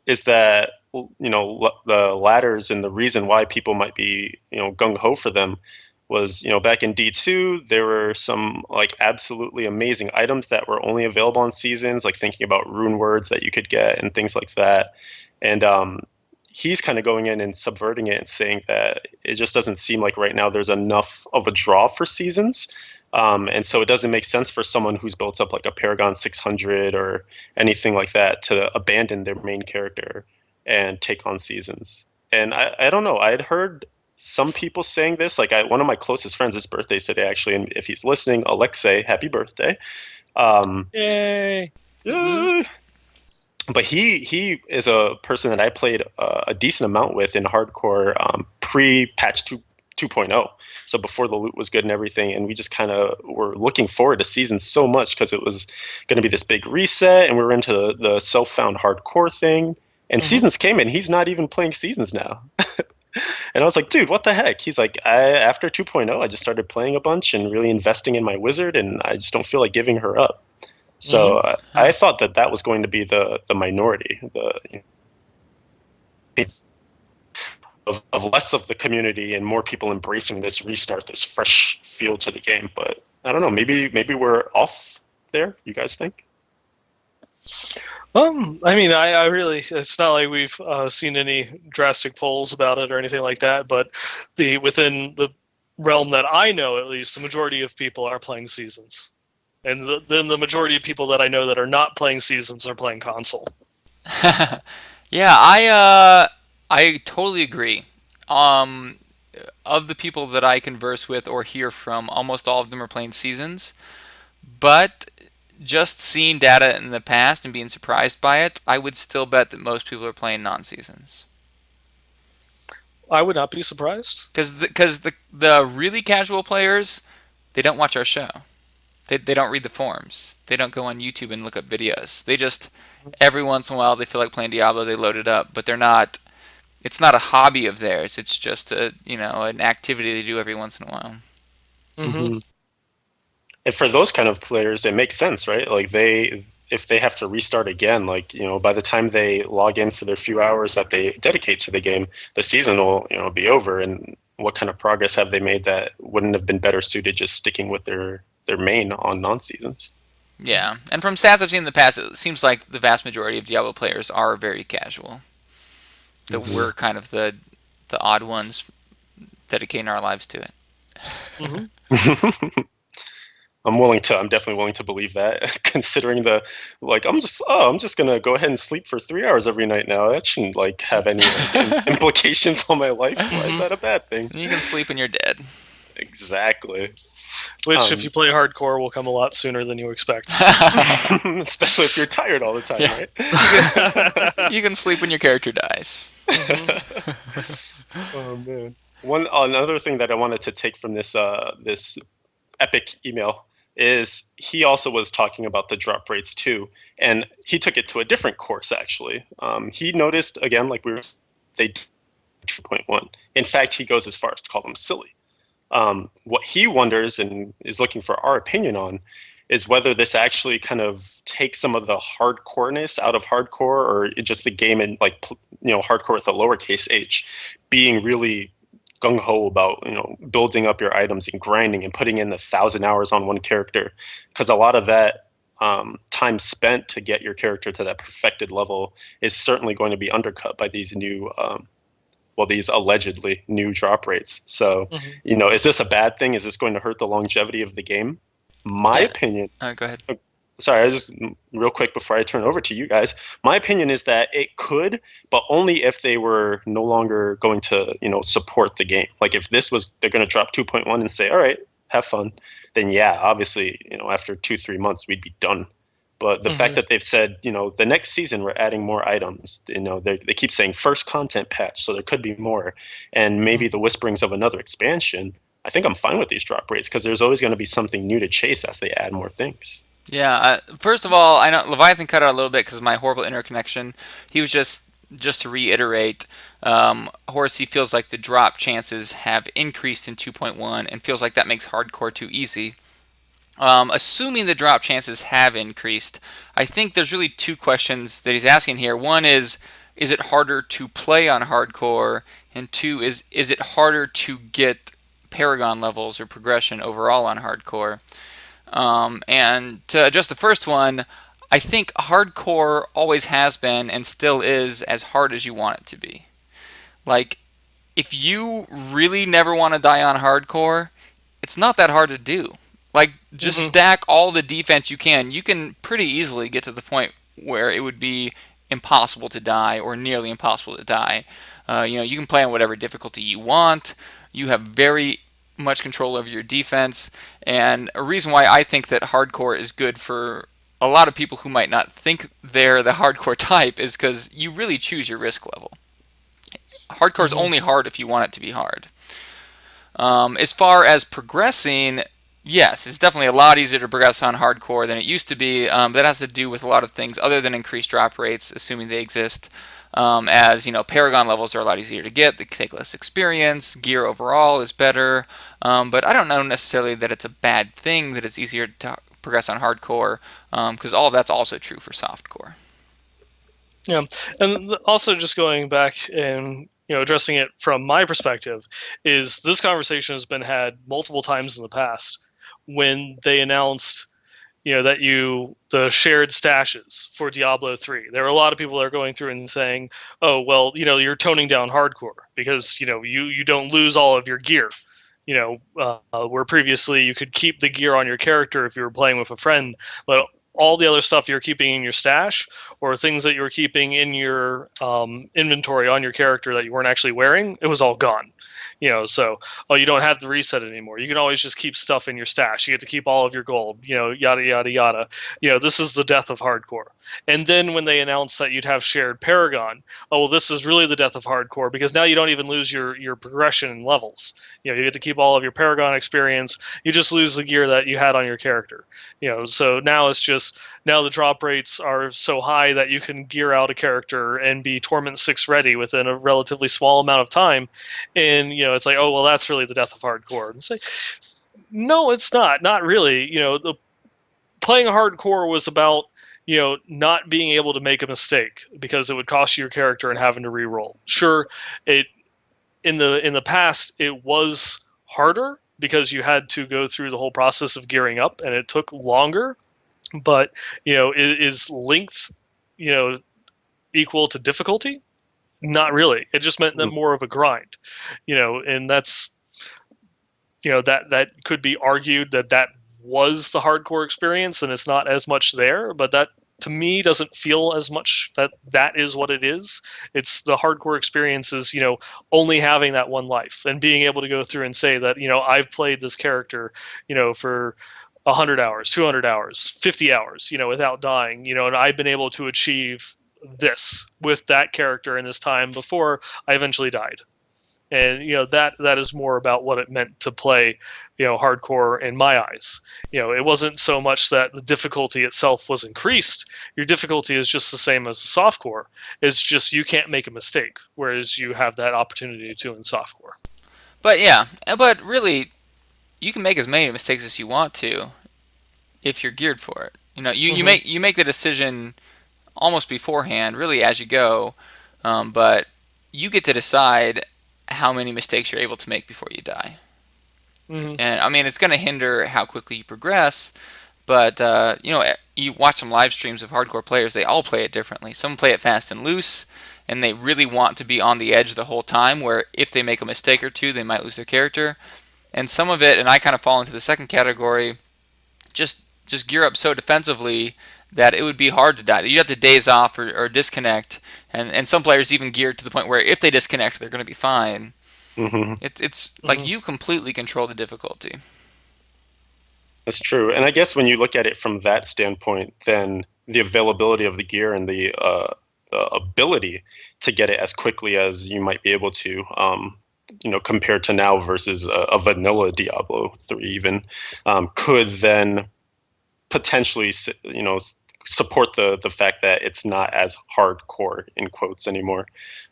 is that the ladders, and the reason why people might be gung ho for them was back in D2 there were some like absolutely amazing items that were only available on seasons, like thinking about rune words that you could get and things like that. And he's kind of going in and subverting it and saying that it just doesn't seem like right now there's enough of a draw for seasons. And so it doesn't make sense for someone who's built up like a Paragon 600 or anything like that to abandon their main character and take on seasons. And I don't know, I had heard some people saying this, like one of my closest friends, his birthday today actually, and if he's listening, Alexei, happy birthday. Yay! Yay! But he is a person that I played a decent amount with in hardcore pre-patch 2.0, so before the loot was good and everything, and we just kind of were looking forward to seasons so much because it was going to be this big reset, and we were into the self-found hardcore thing, and seasons came in. He's not even playing seasons now. And I was like, dude, what the heck? He's like, after 2.0, I just started playing a bunch and really investing in my wizard, and I just don't feel like giving her up. So I thought that was going to be the minority, of less of the community and more people embracing this restart, this fresh feel to the game. But I don't know, maybe we're off there. You guys think? I mean, I really, it's not like we've seen any drastic polls about it or anything like that, but within the realm that I know, at least, the majority of people are playing seasons. And then the majority of people that I know that are not playing seasons are playing console. Yeah, I totally agree. Of the people that I converse with or hear from, almost all of them are playing seasons. But just seeing data in the past and being surprised by it, I would still bet that most people are playing non-seasons. I would not be surprised. Because the really casual players, they don't watch our show. They don't read the forums. They don't go on YouTube and look up videos. They just, every once in a while, they feel like playing Diablo, they load it up. But they're not, it's not a hobby of theirs. It's just an activity they do every once in a while. Mm-hmm. And for those kind of players, it makes sense, right? Like if they have to restart again, like, by the time they log in for their few hours that they dedicate to the game, the season will, be over. And what kind of progress have they made that wouldn't have been better suited just sticking with their main on non-seasons? Yeah, and from stats I've seen in the past, it seems like the vast majority of Diablo players are very casual. That we're kind of the odd ones dedicating our lives to it. Mm-hmm. I'm definitely willing to believe that, considering I'm just gonna go ahead and sleep for 3 hours every night now. That shouldn't have any implications on my life. Why is that a bad thing? You can sleep when you're dead. Exactly. Which, if you play hardcore, will come a lot sooner than you expect. Especially if you're tired all the time, right? You can sleep when your character dies. Oh man. Another thing that I wanted to take from this epic email is he also was talking about the drop rates too, and he took it to a different course actually. He noticed, again, like they 2.1. In fact, he goes as far as to call them silly. What he wonders and is looking for our opinion on is whether this actually kind of takes some of the hardcoreness out of hardcore, or just the game in hardcore with a lowercase h, being really gung-ho about building up your items and grinding and putting in 1,000 hours on one character, because a lot of that time spent to get your character to that perfected level is certainly going to be undercut by these new these allegedly new drop rates. So, Mhm. is this a bad thing? Is this going to hurt the longevity of the game? My Yeah. opinion, Go ahead. sorry, I just real quick before I turn over to you guys, my opinion is that it could, but only if they were no longer going to, support the game. Like if they're going to drop 2.1 and say, all right, have fun, then yeah, obviously, after 2-3 months we'd be done. But the fact Mhm. that they've said, the next season we're adding more items, they keep saying first content patch, so there could be more, and maybe the whisperings of another expansion. I think I'm fine with these drop rates because there's always going to be something new to chase as they add more things. Yeah. First of all, I know Leviathan cut out a little bit because of my horrible interconnection. He was just to reiterate. Horace feels like the drop chances have increased in 2.1 and feels like that makes hardcore too easy. Assuming the drop chances have increased, I think there's really two questions that he's asking here. One is it harder to play on hardcore? And two, is it harder to get Paragon levels or progression overall on hardcore? And to address the first one, I think hardcore always has been and still is as hard as you want it to be. Like, if you really never want to die on hardcore, it's not that hard to do. Like, just Mhm. stack all the defense you can. You can pretty easily get to the point where it would be impossible to die or nearly impossible to die. You can play on whatever difficulty you want. You have very much control over your defense. And a reason why I think that hardcore is good for a lot of people who might not think they're the hardcore type is because you really choose your risk level. Hardcore is Mhm. only hard if you want it to be hard. As far as progressing, yes, it's definitely a lot easier to progress on hardcore than it used to be. That has to do with a lot of things other than increased drop rates, assuming they exist. As Paragon levels are a lot easier to get. They take less experience. Gear overall is better. But I don't know necessarily that it's a bad thing that it's easier to progress on hardcore, because all of that's also true for softcore. Yeah, and also just going back and addressing it from my perspective, is this conversation has been had multiple times in the past when they announced that the shared stashes for Diablo 3. There are a lot of people that are going through and saying, oh well, you're toning down hardcore because you don't lose all of your gear. Where previously you could keep the gear on your character if you were playing with a friend, but all the other stuff you're keeping in your stash or things that you were keeping in your inventory on your character that you weren't actually wearing, it was all gone. So you don't have to reset it anymore. You can always just keep stuff in your stash. You get to keep all of your gold. Yada yada yada. This is the death of hardcore. And then when they announced that you'd have shared Paragon, oh well, this is really the death of hardcore because now you don't even lose your progression levels. You get to keep all of your Paragon experience. You just lose the gear that you had on your character. So now it's just now the drop rates are so high that you can gear out a character and be Torment 6 ready within a relatively small amount of time. And it's like, oh well, that's really the death of hardcore. And say, no, it's not really. The playing hardcore was about not being able to make a mistake because it would cost you your character and having to re-roll. Sure, it in the past it was harder because you had to go through the whole process of gearing up and it took longer, but is length equal to difficulty? Not really. It just meant that more of a grind, and that's that could be argued that was the hardcore experience and it's not as much there, but that to me doesn't feel as much that is what it is. It's the hardcore experience is only having that one life and being able to go through and say that I've played this character for 100 hours, 200 hours, 50 hours without dying, and I've been able to achieve this with that character in this time before I eventually died. And that is more about what it meant to play hardcore in my eyes. It wasn't so much that the difficulty itself was increased. Your difficulty is just the same as softcore. It's just you can't make a mistake, whereas you have that opportunity to in softcore. But yeah, but really, you can make as many mistakes as you want to if you're geared for it. Mm-hmm. You make the decision almost beforehand, really as you go, but you get to decide how many mistakes you're able to make before you die. Mm-hmm. And I mean, it's going to hinder how quickly you progress, But you watch some live streams of hardcore players; they all play it differently. Some play it fast and loose, and they really want to be on the edge the whole time. Where if they make a mistake or two, they might lose their character. And some of it, and I kind of fall into the second category, just gear up so defensively that it would be hard to die. You have to daze off or disconnect, and some players even geared to the point where if they disconnect, they're going to be fine. Hmm. It's like you completely control the difficulty. That's true. And I guess when you look at it from that standpoint, then the availability of the gear and the ability to get it as quickly as you might be able to, compared to now versus a vanilla Diablo 3 even, could then potentially, support the fact that it's not as hardcore in quotes anymore.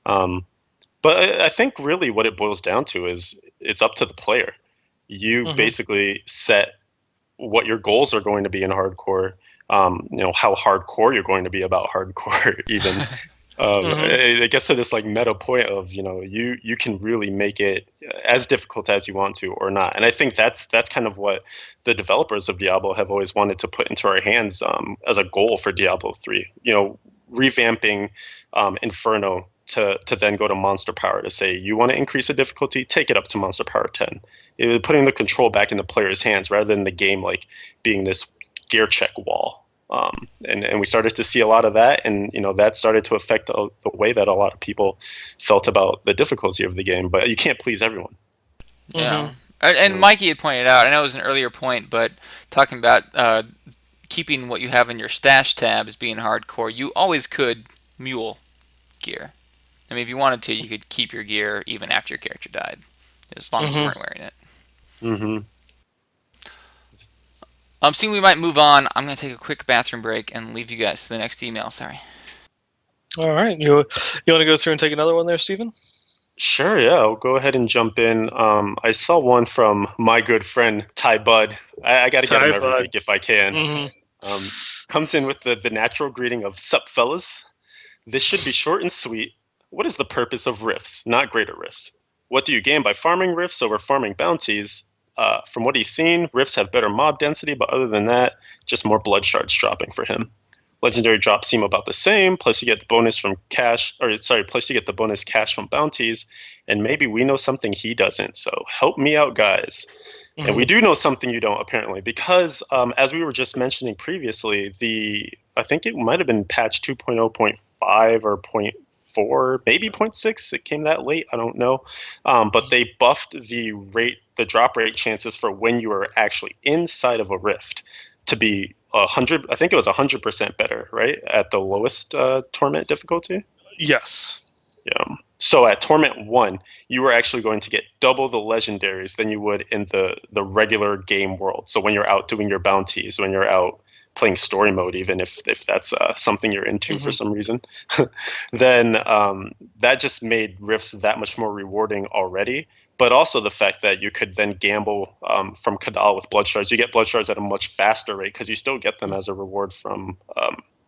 But I think really what it boils down to is it's up to the player. You basically set what your goals are going to be in hardcore, how hardcore you're going to be about hardcore even. It gets to this like meta point of, you can really make it as difficult as you want to or not. And I think that's kind of what the developers of Diablo have always wanted to put into our hands as a goal for Diablo 3, revamping Inferno to then go to monster power to say, you want to increase the difficulty, take it up to monster power 10. Putting the control back in the player's hands rather than the game like being this gear check wall. And we started to see a lot of that, and that started to affect the way that a lot of people felt about the difficulty of the game. But you can't please everyone. Yeah. And Mikey had pointed out, I know it was an earlier point, but talking about keeping what you have in your stash tab as being hardcore, you always could mule gear. I mean, if you wanted to, you could keep your gear even after your character died, as long as you weren't wearing it. Seeing we might move on, I'm going to take a quick bathroom break and leave you guys to the next email. Sorry. All right. You want to go through and take another one there, Stephen? Sure, yeah. I'll go ahead and jump in. I saw one from my good friend Ty Bud. I got to get him every week if I can. Comes in with the natural greeting of "Sup, fellas. This should be short and sweet. What is the purpose of rifts, not greater rifts? What do you gain by farming rifts over farming bounties? From what he's seen, rifts have better mob density, but other than that, just more blood shards dropping for him. Legendary drops seem about the same, plus you get the bonus from plus you get the bonus cash from bounties, and maybe we know something he doesn't, so help me out, guys." And we do know something you don't, apparently, because as we were just mentioning previously, I think it might have been patch 2.0.5 or 0.4, maybe 0.6. It came that late, I don't know. But they buffed the drop rate chances for when you are actually inside of a rift to be 100. I think it was 100% better, right? At the lowest torment difficulty. Yes. Yeah. So at Torment 1, you were actually going to get double the legendaries than you would in the regular game world. So when you're out doing your bounties, when you're out playing story mode, even if that's something you're into for some reason, then that just made rifts that much more rewarding already. But also the fact that you could then gamble from Kadal with blood shards. You get blood shards at a much faster rate because you still get them as a reward from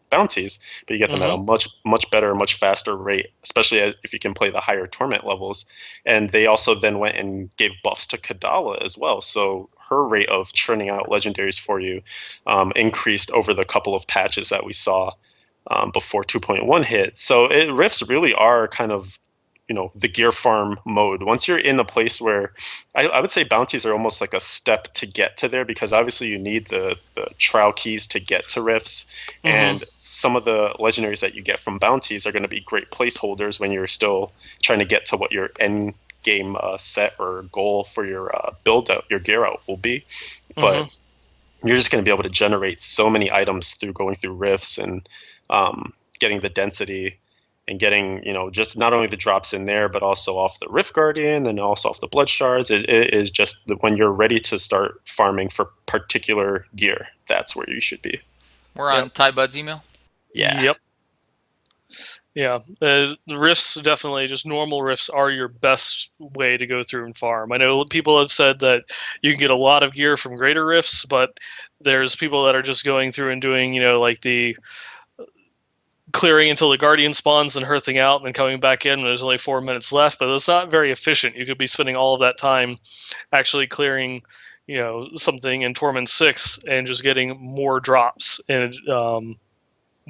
bounties, but you get them at a much better, much faster rate, especially if you can play the higher torment levels. And they also then went and gave buffs to Kadala as well. So her rate of churning out legendaries for you increased over the couple of patches that we saw before 2.1 hit. So rifts really are kind of the gear farm mode. Once you're in a place where I would say bounties are almost like a step to get to there, because obviously you need the trial keys to get to rifts, and some of the legendaries that you get from bounties are going to be great placeholders when you're still trying to get to what your end game set or goal for your build out, your gear out will be. But you're just going to be able to generate so many items through going through rifts and getting the density and getting, just not only the drops in there, but also off the Rift Guardian and also off the Blood Shards. It is just when you're ready to start farming for particular gear, that's where you should be. We're on Ty Bud's email? Yeah. Yep. Yeah. The rifts, definitely, just normal rifts are your best way to go through and farm. I know people have said that you can get a lot of gear from greater rifts, but there's people that are just going through and doing, like the clearing until the Guardian spawns and hearthing out and then coming back in when there's only 4 minutes left, but it's not very efficient. You could be spending all of that time actually clearing something in Torment 6 and just getting more drops and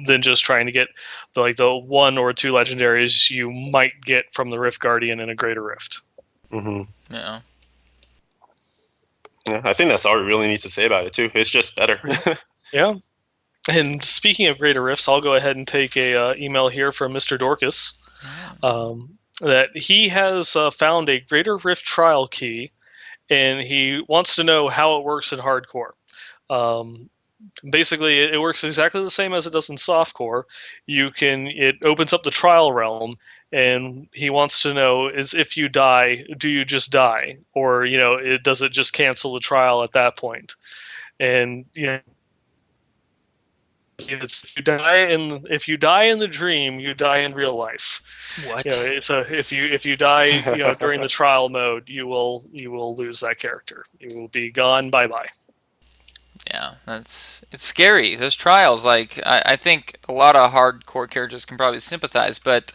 than just trying to get the 1 or 2 legendaries you might get from the Rift Guardian in a Greater Rift. Mm-hmm. Yeah. Yeah, I think that's all we really need to say about it too. It's just better. Yeah. And speaking of Greater Rifts, I'll go ahead and take a email here from Mr. Dorcas. That he has found a Greater Rift trial key, and he wants to know how it works in hardcore. Basically, it works exactly the same as it does in softcore. It opens up the trial realm, and he wants to know is if you die, do you just die, or does it just cancel the trial at that point? And if you die in the dream, you die in real life. What? So if you die during the trial mode, you will lose that character. You will be gone. Bye bye. Yeah, it's scary. Those trials, I think a lot of hardcore characters can probably sympathize, but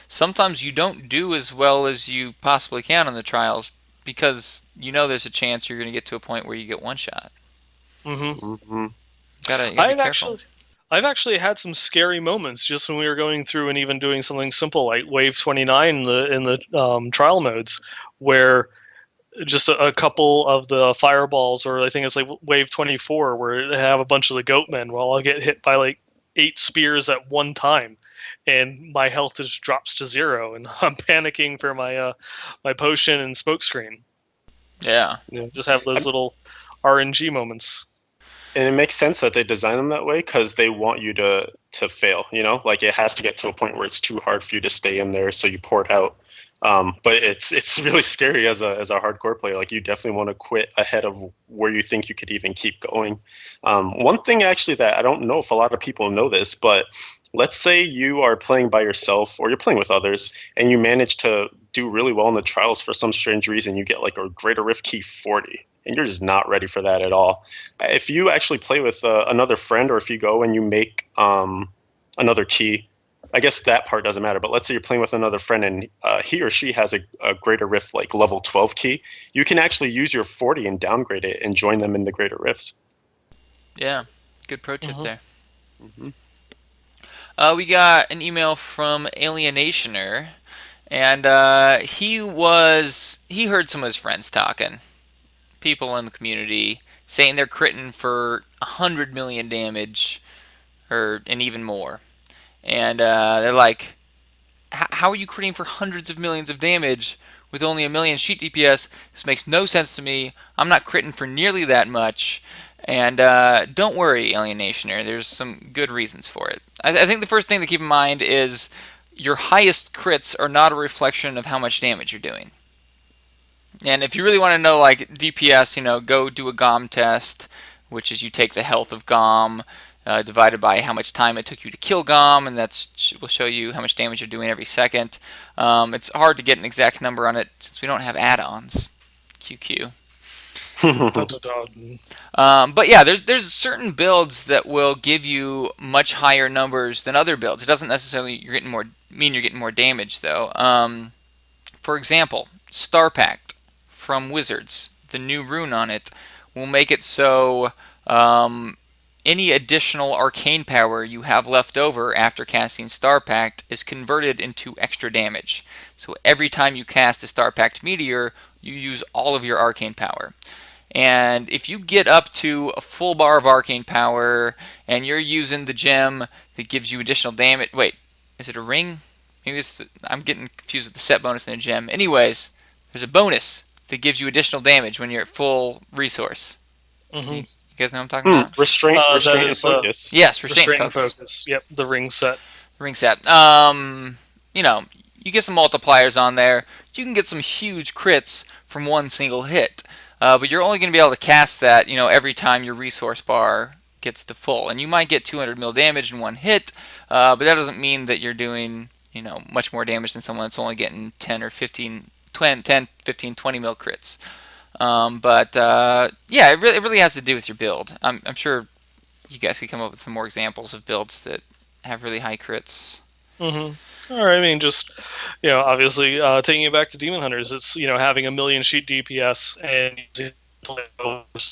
sometimes you don't do as well as you possibly can on the trials because there's a chance you're going to get to a point where you get one shot. Mm-hmm. You gotta be careful. I've actually had some scary moments just when we were going through and even doing something simple like Wave 29 in the trial modes, where just a couple of the fireballs, or I think it's like Wave 24, where they have a bunch of the Goatmen. Well, I'll get hit by 8 spears at one time, and my health just drops to 0, and I'm panicking for my my potion and smokescreen. Yeah. Just have those little RNG moments. And it makes sense that they design them that way because they want you to fail. Like it has to get to a point where it's too hard for you to stay in there, so you pour it out. But it's really scary as a hardcore player. Like you definitely want to quit ahead of where you think you could even keep going. One thing actually that I don't know if a lot of people know this, but let's say you are playing by yourself or you're playing with others and you manage to do really well in the trials for some strange reason. You get like a Greater Rift Key 40 and you're just not ready for that at all. If you actually play with another friend, or if you go and you make another key, I guess that part doesn't matter, but let's say you're playing with another friend and he or she has a Greater Rift like level 12 key, you can actually use your 40 and downgrade it and join them in the Greater Rifts. Yeah, good pro tip there. Mm-hmm. We got an email from Alienationer, and he heard some of his friends talking, people in the community saying they're critting for 100 million damage, and even more. And they're like, how are you critting for hundreds of millions of damage with only 1 million sheet DPS? This makes no sense to me. I'm not critting for nearly that much. And don't worry, Alienationer, there's some good reasons for it. I think the first thing to keep in mind is your highest crits are not a reflection of how much damage you're doing. And if you really want to know DPS, go do a GOM test, which is you take the health of GOM divided by how much time it took you to kill GOM, and that will show you how much damage you're doing every second. It's hard to get an exact number on it since we don't have add-ons. QQ. But yeah, there's certain builds that will give you much higher numbers than other builds. It doesn't necessarily mean you're getting more damage though. For example, Star Pact from Wizards, the new rune on it will make it so any additional arcane power you have left over after casting Star Pact is converted into extra damage. So every time you cast a Star Pact meteor, you use all of your arcane power. And if you get up to a full bar of arcane power and you're using the gem that gives you additional damage, wait, is it a ring? Maybe I'm getting confused with the set bonus and the gem. Anyways, there's a bonus that gives you additional damage when you're at full resource. Mm-hmm. You guys know what I'm talking about? Restraint and focus. Yes, restraint and focus. Yep, the ring set. You get some multipliers on there. You can get some huge crits from one single hit. But you're only going to be able to cast that, every time your resource bar gets to full. And you might get 200 mil damage in one hit, but that doesn't mean that you're doing, much more damage than someone that's only getting 10 or 15, 20 mil crits. Yeah, it really has to do with your build. I'm sure you guys could come up with some more examples of builds that have really high crits. Mm-hmm. All right, I mean, just obviously taking it back to Demon Hunters, it's having 1 million sheet DPS and using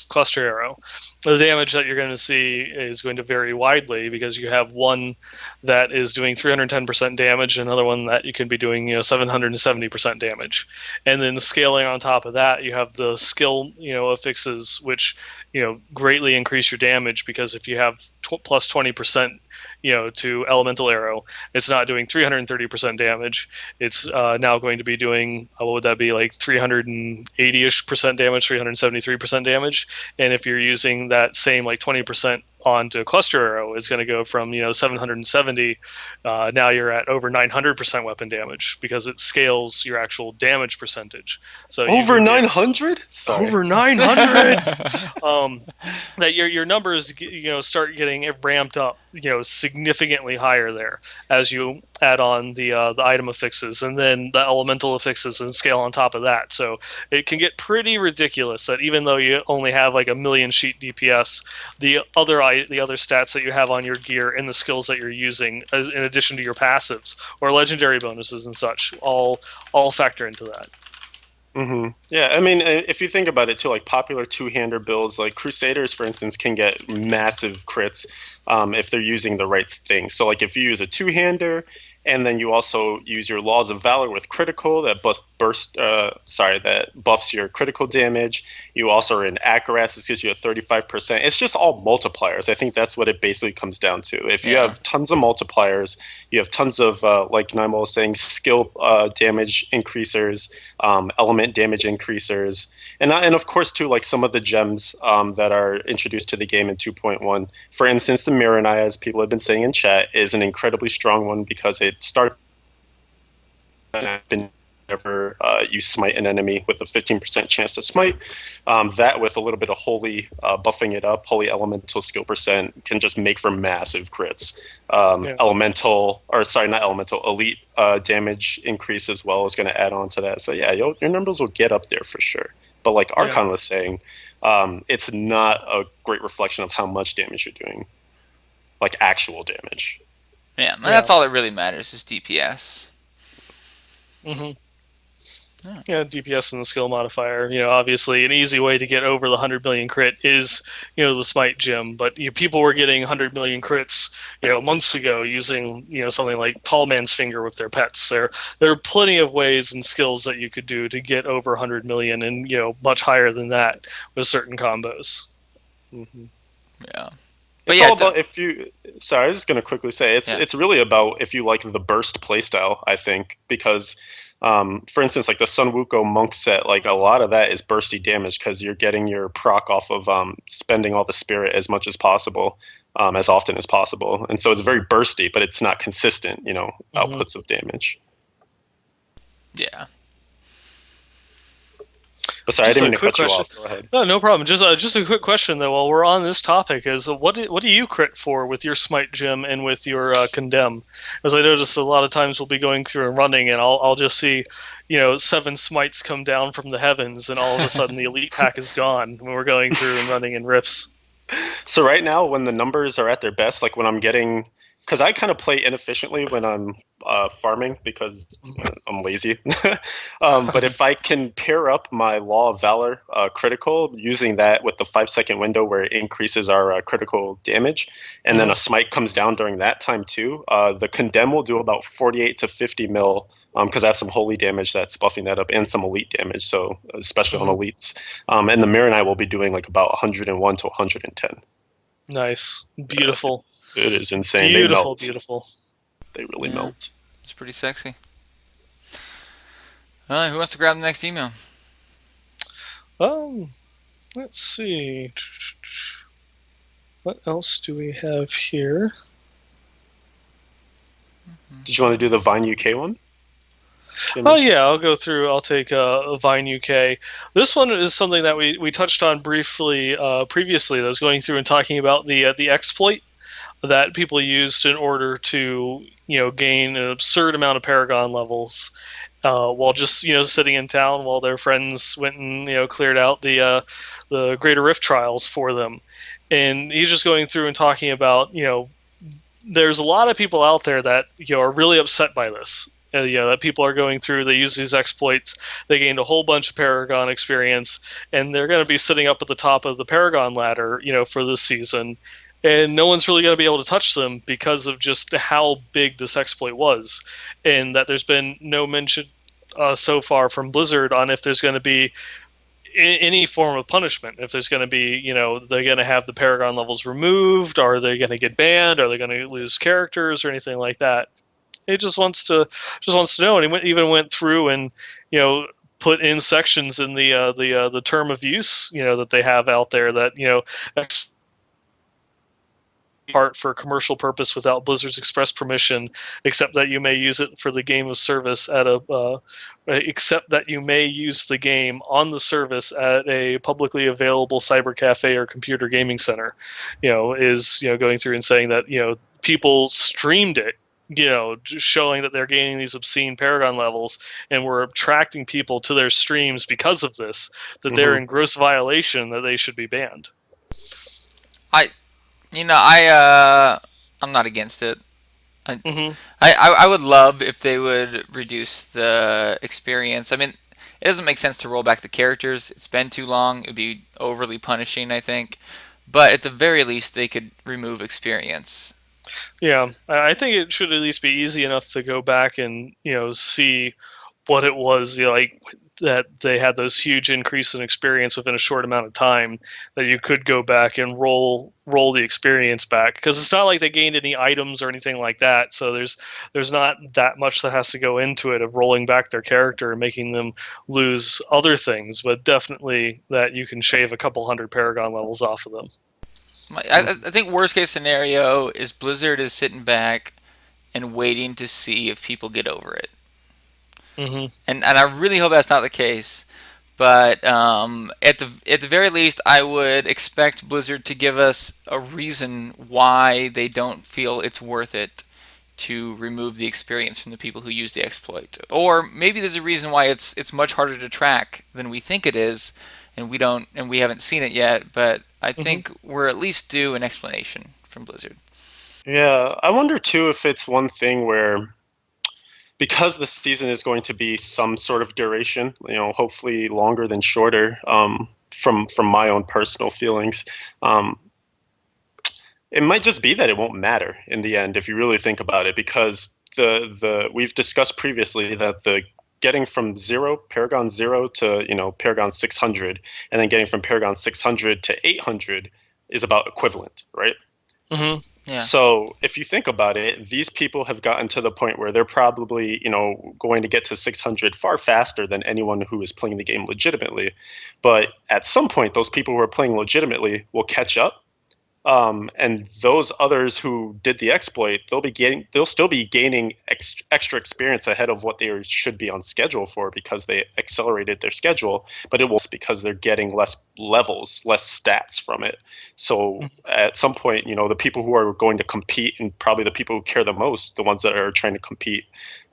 cluster arrow. The damage that you're going to see is going to vary widely because you have one that is doing 310% damage, and another one that you can be doing 770% damage, and then scaling on top of that, you have the skill affixes, which greatly increase your damage, because if you have plus 20% to elemental arrow, it's not doing 330% damage. It's now going to be doing what would that be, like 380ish% damage, 373% damage. And if you're using that same like 20% onto cluster arrow, it's going to go from 770. Now you're at over 900% weapon damage, because it scales your actual damage percentage. So over 900? Sorry. Over 900. That your numbers start getting ramped up significantly higher there as you add on the item affixes, and then the elemental affixes, and scale on top of that. So it can get pretty ridiculous that even though you only have like a million sheet DPS, the other stats that you have on your gear and the skills that you're using, in addition to your passives or legendary bonuses and such, all factor into that. Mm-hmm. Yeah, I mean, if you think about it too, like popular two-hander builds, like Crusaders, for instance, can get massive crits if they're using the right thing. So, like, if you use a two-hander, and then you also use your Laws of Valor with critical that that buffs your critical damage. You also are in Akaras, this gives you a 35%. It's just all multipliers. I think that's what it basically comes down to. If you have tons of multipliers, you have tons of, like Naimo was saying, skill damage increasers, element damage increasers, and of course too, like some of the gems that are introduced to the game in 2.1. For instance, the Miranai, as people have been saying in chat, is an incredibly strong one because it starts whenever you smite an enemy with a 15% chance to smite. That with a little bit of holy buffing it up, holy elemental skill percent can just make for massive crits. Elite damage increase as well is going to add on to that. So yeah, your numbers will get up there for sure. But like Archon was saying, it's not a great reflection of how much damage you're doing, like actual damage. Yeah, that's all that really matters is DPS. Mm-hmm. Yeah, DPS and the skill modifier. Obviously, an easy way to get over the 100 million crit is, the Smite gem. But people were getting 100 million crits, months ago using, something like Tall Man's Finger with their pets. There are plenty of ways and skills that you could do to get over 100 million, and much higher than that with certain combos. Mm-hmm. Yeah. But it's all about if you. Sorry, I was just going to quickly say it's really about if you like the burst playstyle. I think because. For instance, like the Sun Wukong monk set, like a lot of that is bursty damage because you're getting your proc off of spending all the spirit as much as possible, as often as possible, and so it's very bursty, but it's not consistent, outputs of damage. Yeah. But sorry, I didn't mean to cut you off. Go ahead. No problem. Just a quick question though. While we're on this topic, is what do you crit for with your Smite gem and with your Condemn? As I noticed, a lot of times we'll be going through and running, and I'll just see, 7 smites come down from the heavens, and all of a sudden the elite pack is gone when we're going through and running in rifts. So right now, when the numbers are at their best, like when I'm getting. Because I kind of play inefficiently when I'm farming because I'm lazy. But if I can pair up my Law of Valor critical, using that with the 5-second window where it increases our critical damage, and then a smite comes down during that time too, the Condemn will do about 48 to 50 mil, because I have some holy damage that's buffing that up, and some elite damage, so especially on elites. And the Miranai will be doing like about 101 to 110. Nice. Beautiful. It is insane. Beautiful, they beautiful. They really melt. It's pretty sexy. All right, who wants to grab the next email? Let's see. What else do we have here? Did you want to do the Vine UK one? Oh yeah, I'll go through. I'll take Vine UK. This one is something that we touched on briefly previously. That was going through and talking about the exploit that people used in order to gain an absurd amount of Paragon levels while just sitting in town while their friends went and cleared out the Greater Rift trials for them. And he's just going through and talking about there's a lot of people out there that are really upset by this. that people are going through. They use these exploits. They gained a whole bunch of Paragon experience, and they're going to be sitting up at the top of the Paragon ladder, for this season. And no one's really going to be able to touch them because of just how big this exploit was, and that there's been no mention so far from Blizzard on if there's going to be any form of punishment. If there's going to be, they're going to have the Paragon levels removed, are they going to get banned, are they going to lose characters or anything like that? It just wants to know, and he even went through and put in sections in the term of use that they have out there that part for commercial purpose without Blizzard's express permission, except that you may use it for the game of service except that you may use the game on the service at a publicly available cyber cafe or computer gaming center. Is going through and saying that people streamed it, just showing that they're gaining these obscene Paragon levels, and we're attracting people to their streams because of this, that they're in gross violation, that they should be banned. I'm not against it. I would love if they would reduce the experience. I mean, it doesn't make sense to roll back the characters. It's been too long. It would be overly punishing, I think. But at the very least, they could remove experience. Yeah, I think it should at least be easy enough to go back and see what it was like, that they had those huge increase in experience within a short amount of time, that you could go back and roll the experience back, because it's not like they gained any items or anything like that, so there's not that much that has to go into it of rolling back their character and making them lose other things, but definitely that you can shave a couple hundred Paragon levels off of them. I think worst case scenario is Blizzard is sitting back and waiting to see if people get over it. And I really hope that's not the case. But at the very least, I would expect Blizzard to give us a reason why they don't feel it's worth it to remove the experience from the people who use the exploit. Or maybe there's a reason why it's much harder to track than we think it is, and we haven't seen it yet. But I think we're at least due an explanation from Blizzard. Yeah, I wonder too if it's one thing where, because the season is going to be some sort of duration, hopefully longer than shorter, from my own personal feelings, it might just be that it won't matter in the end if you really think about it, because we've discussed previously that the getting from Paragon 0 to Paragon 600, and then getting from Paragon 600 to 800 is about equivalent, right? Yeah. So if you think about it, these people have gotten to the point where they're probably, going to get to 600 far faster than anyone who is playing the game legitimately. But at some point, those people who are playing legitimately will catch up. And those others who did the exploit, they'll still be gaining extra experience ahead of what they should be on schedule for, because they accelerated their schedule, but it will because they're getting less levels, less stats from it. So at some point, the people who are going to compete, and probably the people who care the most, the ones that are trying to compete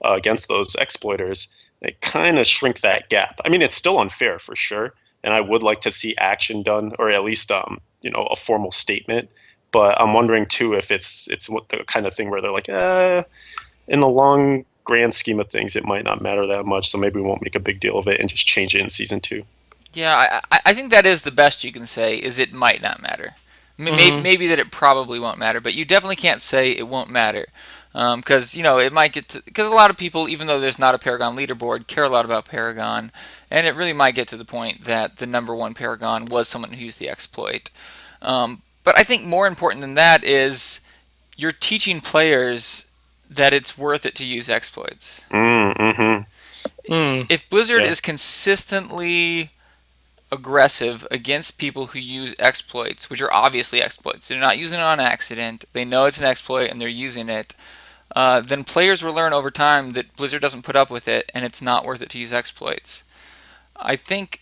against those exploiters, they kind of shrink that gap. I mean, it's still unfair for sure, and I would like to see action done, or at least a formal statement. But I'm wondering too if it's what the kind of thing where they're like, in the long grand scheme of things, it might not matter that much, so maybe we won't make a big deal of it and just change it in season 2. Yeah, I think that is the best you can say, is it might not matter. Maybe that it probably won't matter, but you definitely can't say it won't matter. Because it might get to, because a lot of people, even though there's not a Paragon leaderboard, care a lot about Paragon, and it really might get to the point that the number one Paragon was someone who used the exploit. But I think more important than that is you're teaching players that it's worth it to use exploits. If Blizzard is consistently aggressive against people who use exploits, which are obviously exploits, they're not using it on accident, they know it's an exploit and they're using it, then players will learn over time that Blizzard doesn't put up with it and it's not worth it to use exploits. I think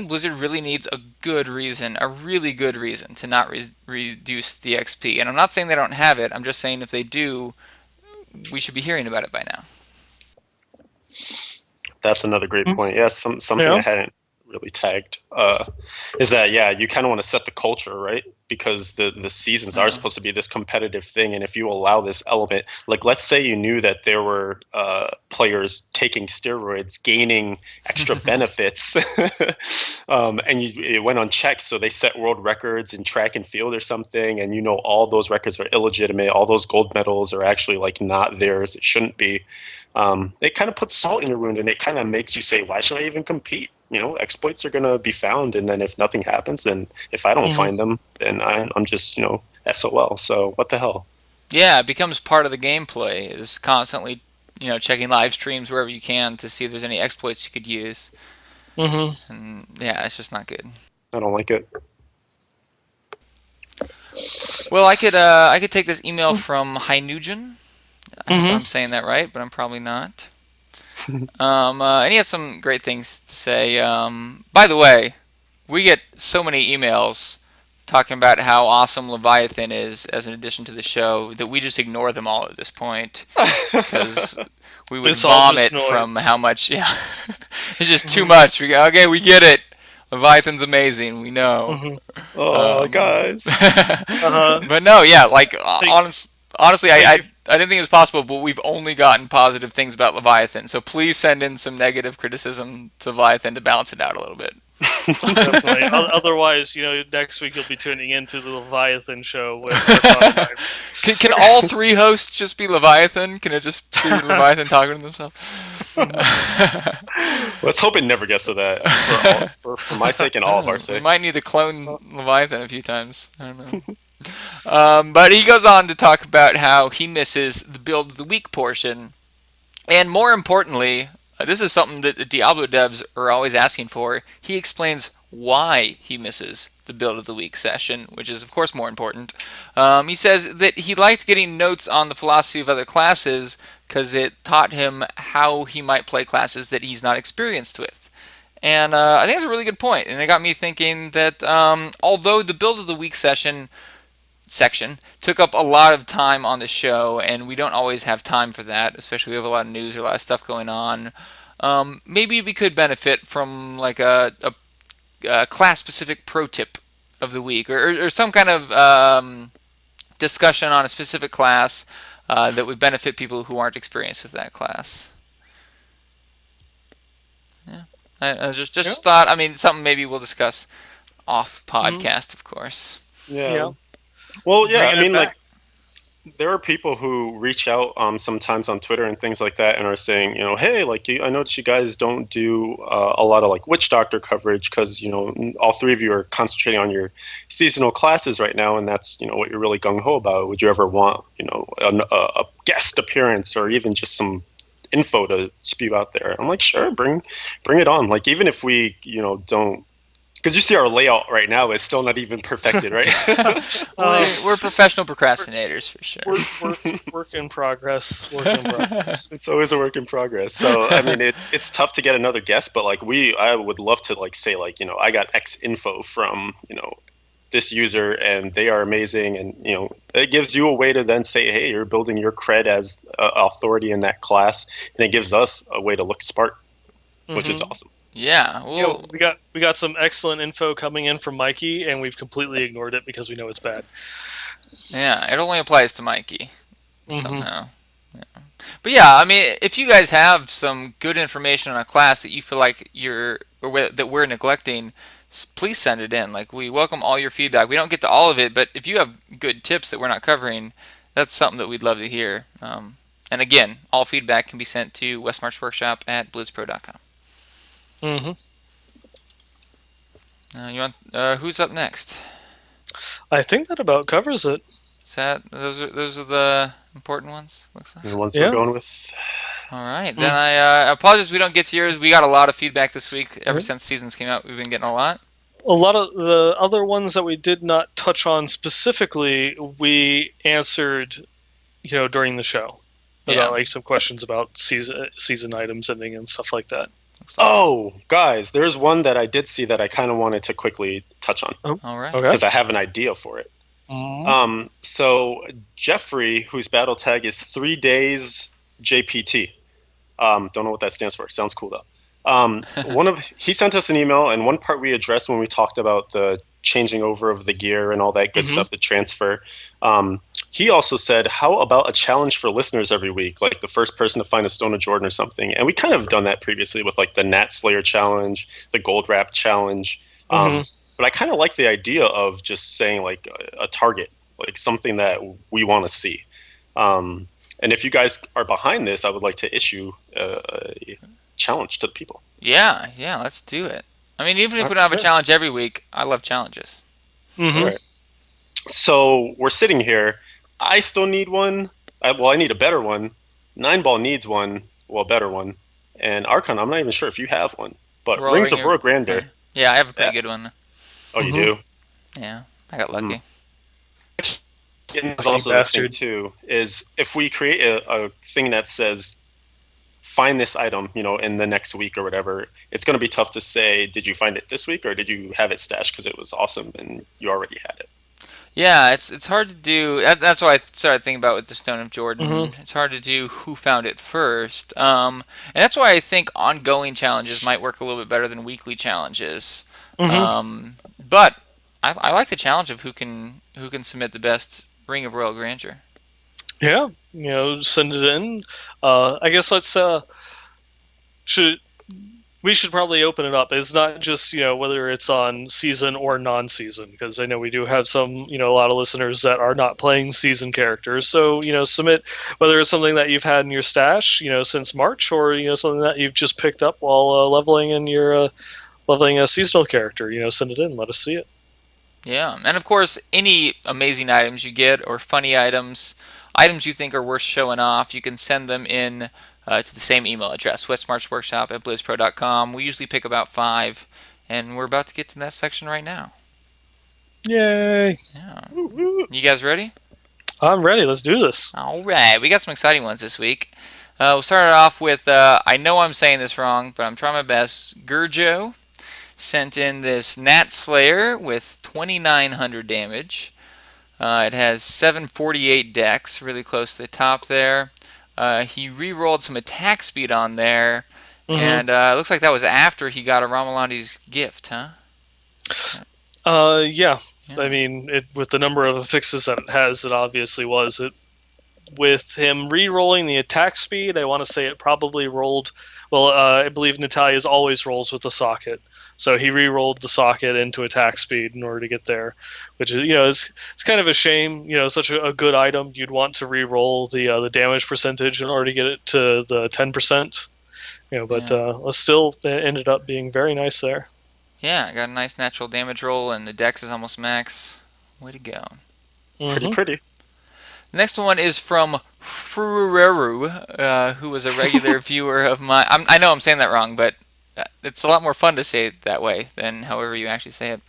Blizzard really needs a really good reason to not reduce the XP. And I'm not saying they don't have it, I'm just saying if they do, we should be hearing about it by now. That's another great point. Yes, something I hadn't really tagged, is that you kind of want to set the culture, right? Because the seasons are supposed to be this competitive thing, and if you allow this element, like let's say you knew that there were players taking steroids, gaining extra benefits, and it went unchecked, so they set world records in track and field or something, and all those records are illegitimate, all those gold medals are actually like not theirs, it shouldn't be. It kind of puts salt in your wound, and it kind of makes you say, why should I even compete? Exploits are going to be found, and then if nothing happens, then if I don't find them, then I'm just SOL. So what the hell? Yeah, it becomes part of the gameplay, is constantly checking live streams wherever you can to see if there's any exploits you could use. And yeah, it's just not good. I don't like it. Well, I could take this email from Hainujan. I hope I'm saying that right, but I'm probably not. And he has some great things to say. By the way, we get so many emails talking about how awesome Leviathan is as an addition to the show that we just ignore them all at this point because we would vomit from how much. Yeah, it's just too much. We go, okay, we get it. Leviathan's amazing. We know. Oh, guys. But no, yeah, like honestly, I didn't think it was possible, but we've only gotten positive things about Leviathan. So please send in some negative criticism to Leviathan to balance it out a little bit. Definitely. Otherwise, next week you'll be tuning into the Leviathan show with Can all three hosts just be Leviathan? Can it just be Leviathan talking to themselves? Let's hope it never gets to that. For my sake and all of our sake. We might need to clone Leviathan a few times. I don't know. But he goes on to talk about how he misses the build of the week portion. And more importantly, this is something that the Diablo devs are always asking for. He explains why he misses the build of the week session, which is of course more important. He says that he liked getting notes on the philosophy of other classes because it taught him how he might play classes that he's not experienced with. And I think it's a really good point. And it got me thinking that although the build of the week section took up a lot of time on the show, and we don't always have time for that, especially we have a lot of news or a lot of stuff going on. Maybe we could benefit from like a class-specific pro tip of the week, or some kind of discussion on a specific class that would benefit people who aren't experienced with that class. Yeah, I just thought. I mean, something maybe we'll discuss off podcast, of course. Yeah. Well, yeah, I mean, like, there are people who reach out sometimes on Twitter and things like that and are saying, hey, like, I noticed you guys don't do a lot of, like, Witch Doctor coverage because, all three of you are concentrating on your seasonal classes right now, and that's, what you're really gung-ho about. Would you ever want, a guest appearance or even just some info to spew out there? I'm like, sure, bring it on. Like, even if we, don't... Because you see our layout right now is still not even perfected, right? We're professional procrastinators for sure. Work in progress. It's always a work in progress. So I mean, it's tough to get another guest, but like I would love to like say like I got X info from this user and they are amazing, and it gives you a way to then say, hey, you're building your cred as authority in that class, and it gives us a way to look smart, which is awesome. Yeah, well, we got some excellent info coming in from Mikey, and we've completely ignored it because we know it's bad. Yeah, it only applies to Mikey somehow. Yeah. But yeah, I mean, if you guys have some good information on a class that you feel like that we're neglecting, please send it in. Like, we welcome all your feedback. We don't get to all of it, but if you have good tips that we're not covering, that's something that we'd love to hear. And again, all feedback can be sent to westmarchworkshop@blitzpro.com. You want? Who's up next? I think that about covers it. Is that those are the important ones? Looks like The ones we're going with. All right, then I apologize we don't get to yours. We got a lot of feedback this week. Ever since seasons came out, we've been getting a lot. A lot of the other ones that we did not touch on specifically, we answered, during the show. About like some questions about season items ending and stuff like that. Oh, guys, there's one that I did see that I kind of wanted to quickly touch on. All right. Because I have an idea for it. So Jeffrey, whose battle tag is 3 days JPT. Don't know what that stands for. Sounds cool though. He sent us an email, and one part we addressed when we talked about the changing over of the gear and all that good Mhm. stuff, the transfer. Um, he also said, "How about a challenge for listeners every week, like the first person to find a Stone of Jordan or something?" And we kind of done that previously with like the Nat Slayer challenge, the Gold Wrap challenge. Mhm. But I kind of like the idea of just saying like a target, like something that we want to see. Um, and if you guys are behind this, I would like to issue a challenge to the people. Yeah, yeah, let's do it. I mean, even if All we don't have a right. challenge every week, I love challenges. All Mhm. right. So we're sitting here. I still need one. I need a better one. Nine Ball needs one. Well, a better one. And Archon, I'm not even sure if you have one. But Royal Rings of Ring. Royal Grandeur. Yeah, I have a Yeah. pretty good one. Oh, you Mhm. do? Yeah, I got Hmm. lucky. And there's Lucky also the thing, bastard. too, is if we create a thing that says, find this item, in the next week or whatever, it's going to be tough to say, did you find it this week or did you have it stashed because it was awesome and you already had it? Yeah, it's hard to do. That's why I started thinking about with the Stone of Mhm. Jordan. It's hard to do who found it first. And that's why I think ongoing challenges might work a little bit better than weekly challenges. Mhm. But I like the challenge of who can submit the best Ring of Royal Grandeur. Yeah. Send it in. I guess let's should we should probably open it up. It's not just whether it's on season or non-season, because I know we do have some a lot of listeners that are not playing season characters. So submit whether it's something that you've had in your stash since March, or something that you've just picked up while leveling in your leveling a seasonal character. Send it in. Let us see it. Yeah, and of course, any amazing items you get or funny items you think are worth showing off, you can send them in to the same email address, westmarchworkshop@blizzpro.com. We usually pick about 5, and we're about to get to that section right now. Yay! Yeah, you guys ready? I'm ready. Let's do this. All right, we got some exciting ones this week. We'll start it off with I know I'm saying this wrong, but I'm trying my best. Gurjo sent in this Nat Slayer with 2,900 damage. It has 748 dex, really close to the top there. He re-rolled some attack speed on there, Hmm. and it looks like that was after he got a Romulandi's gift, huh? Yeah. I Yeah, mean, with the number of affixes that it has, it obviously was. With him re-rolling the attack speed, I want to say it probably rolled. Well, I believe Natalia's always rolls with the socket, so he re-rolled the socket into attack speed in order to get there, which is it's kind of a shame. Such a good item, you'd want to re-roll the damage percentage in order to get it to the 10%. But yeah, still, it ended up being very nice there. yeah. Got a nice natural damage roll, and the dex is almost max. Way to go. Pretty Hmm. pretty. The next one is from Furureru, who was a regular viewer of my. I know I'm saying that wrong, but it's a lot more fun to say it that way than however you actually say it.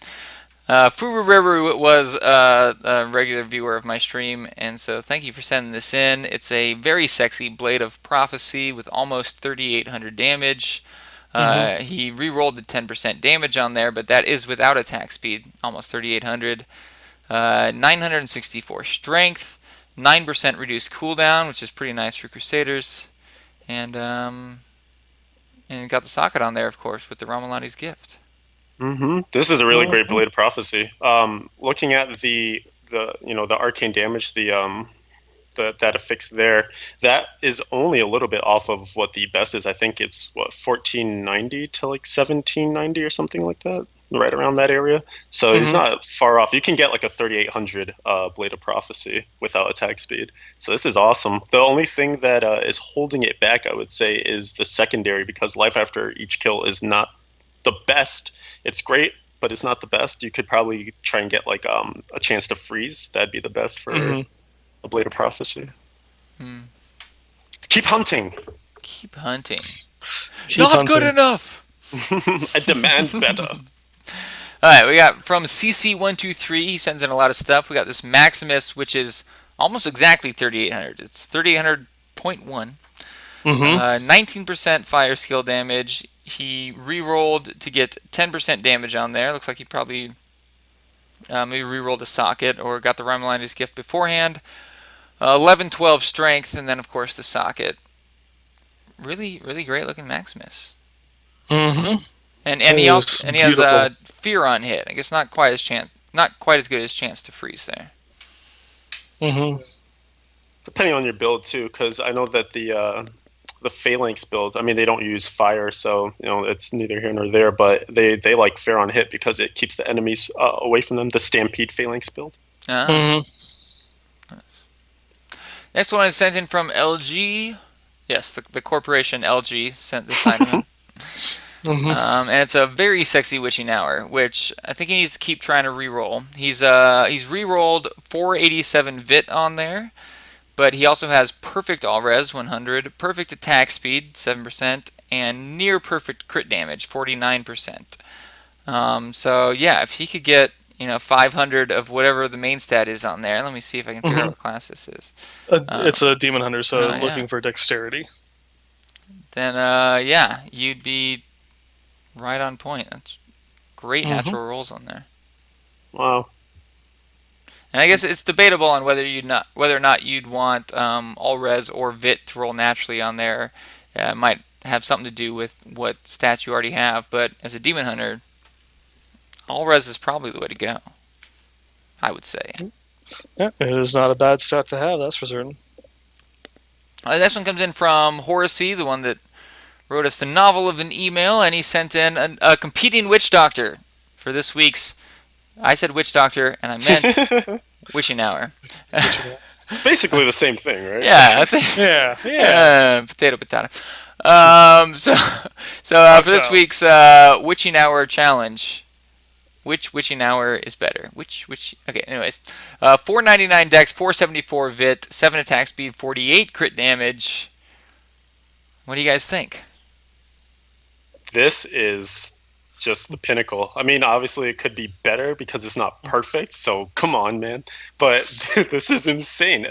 Furureru was a regular viewer of my stream, and so thank you for sending this in. It's a very sexy Blade of Prophecy with almost 3,800 damage. Hmm. He re-rolled the 10% damage on there, but that is without attack speed, almost 3,800. 964 strength, 9% reduced cooldown, which is pretty nice for Crusaders, and got the socket on there, of course, with the Romulandi's gift. This is a really great Hmm. Blade of Prophecy. Looking at the arcane damage, that affix there, that is only a little bit off of what the best is. I think it's 1490 to like 1790 or something like that, right around that area. So it's Hmm. not far off. You can get like a 3800 Blade of Prophecy without attack speed. So this is awesome. The only thing that is holding it back, I would say, is the secondary, because life after each kill is not the best. It's great, but it's not the best. You could probably try and get like a chance to freeze. That'd be the best for Hmm. a Blade of Prophecy. Hmm. Keep hunting. Keep hunting. Keep Not good hunting. enough! I demand better. Alright, we got from CC123, he sends in a lot of stuff. We got this Maximus, which is almost exactly 3,800. It's 3,800.1. Hmm. 19% fire skill damage. He re-rolled to get 10% damage on there. Looks like he probably maybe re-rolled a socket or got the Remeliner's gift beforehand. 11, 12 strength, and then of course the socket. Really, really great looking Maximus. Mm-hmm. And It he is and he has beautiful. fear on hit. I guess not quite as good as chance to freeze there. Mm-hmm. Depending on your build too, because I know that the phalanx build, I mean, they don't use fire, so it's neither here nor there. But they like fair on hit because it keeps the enemies away from them. The stampede phalanx build. Ah. Mm-hmm. Next one is sent in from LG. Yes, the corporation LG sent this item in. Mm-hmm. And it's a very sexy witching hour, which I think he needs to keep trying to re-roll. He's re-rolled 487 vit on there, but he also has perfect all res 100, perfect attack speed 7%, and near perfect crit damage 49%. So yeah, if he could get 500 of whatever the main stat is on there. Let me see if I can figure out what class this is. It's a demon hunter, so oh, yeah. looking for dexterity. Then yeah, you'd be right on point. That's great natural rolls on there. Wow. And I guess it's debatable on whether or not you'd want all res or vit to roll naturally on there. It might have something to do with what stats you already have, but as a demon hunter, all res is probably the way to go, I would say. Yeah, it is not a bad stat to have, that's for certain. The next one comes in from Horacy, the one that wrote us the novel of an email, and he sent in a competing witch doctor for this week's. I said witch doctor, and I meant witching hour. It's basically the same thing, right? Yeah, I think. Yeah. Potato. For this week's witching hour challenge, which witching hour is better? Okay, anyways. 499 dex, 474 vit, 7 attack speed, 48 crit damage. What do you guys think? This is just the pinnacle. I mean, obviously it could be better because it's not perfect, so come on, man. But this is insane.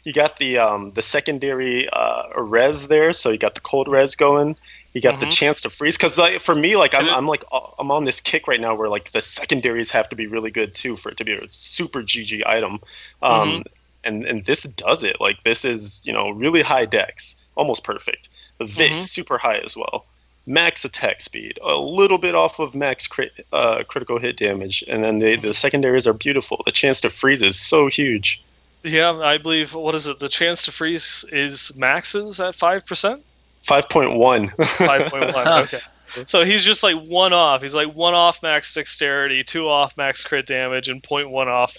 You got the secondary res there, so you got the cold res going. You got the chance to freeze, because for me, I'm on this kick right now where like the secondaries have to be really good too for it to be a super GG item. And this does it. Like, this is really high dex, almost perfect. The vit super high as well. Max attack speed, a little bit off of max critical hit damage, and then the secondaries are beautiful. The chance to freeze is so huge. Yeah, I believe, what is it? The chance to freeze is maxes at 5%? 5.1. 5.1, okay. So he's just like one off. He's like one off max dexterity, 2 off max crit damage, and 0.1 off,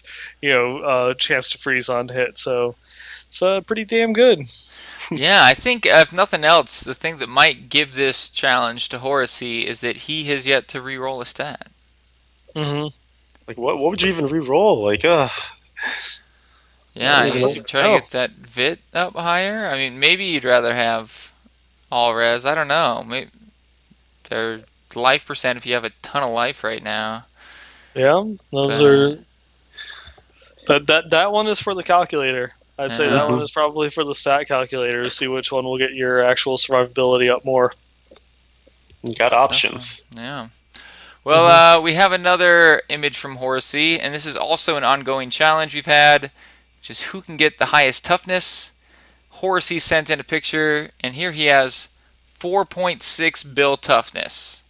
chance to freeze on hit. So it's pretty damn good. Yeah, I think if nothing else, the thing that might give this challenge to Horacy is that he has yet to re-roll a stat. Like, what would you even re-roll? Like, yeah, you try to get that vit up higher. I mean, maybe you'd rather have all res. I don't know. Maybe their life percent if you have a ton of life right now. Yeah, those are. That one is for the calculator. I'd say that one is probably for the stat calculator to see which one will get your actual survivability up more. You got options. Yeah. Well, we have another image from Horacy, and this is also an ongoing challenge we've had, which is who can get the highest toughness. Horacy sent in a picture, and here he has 4.6 bill toughness.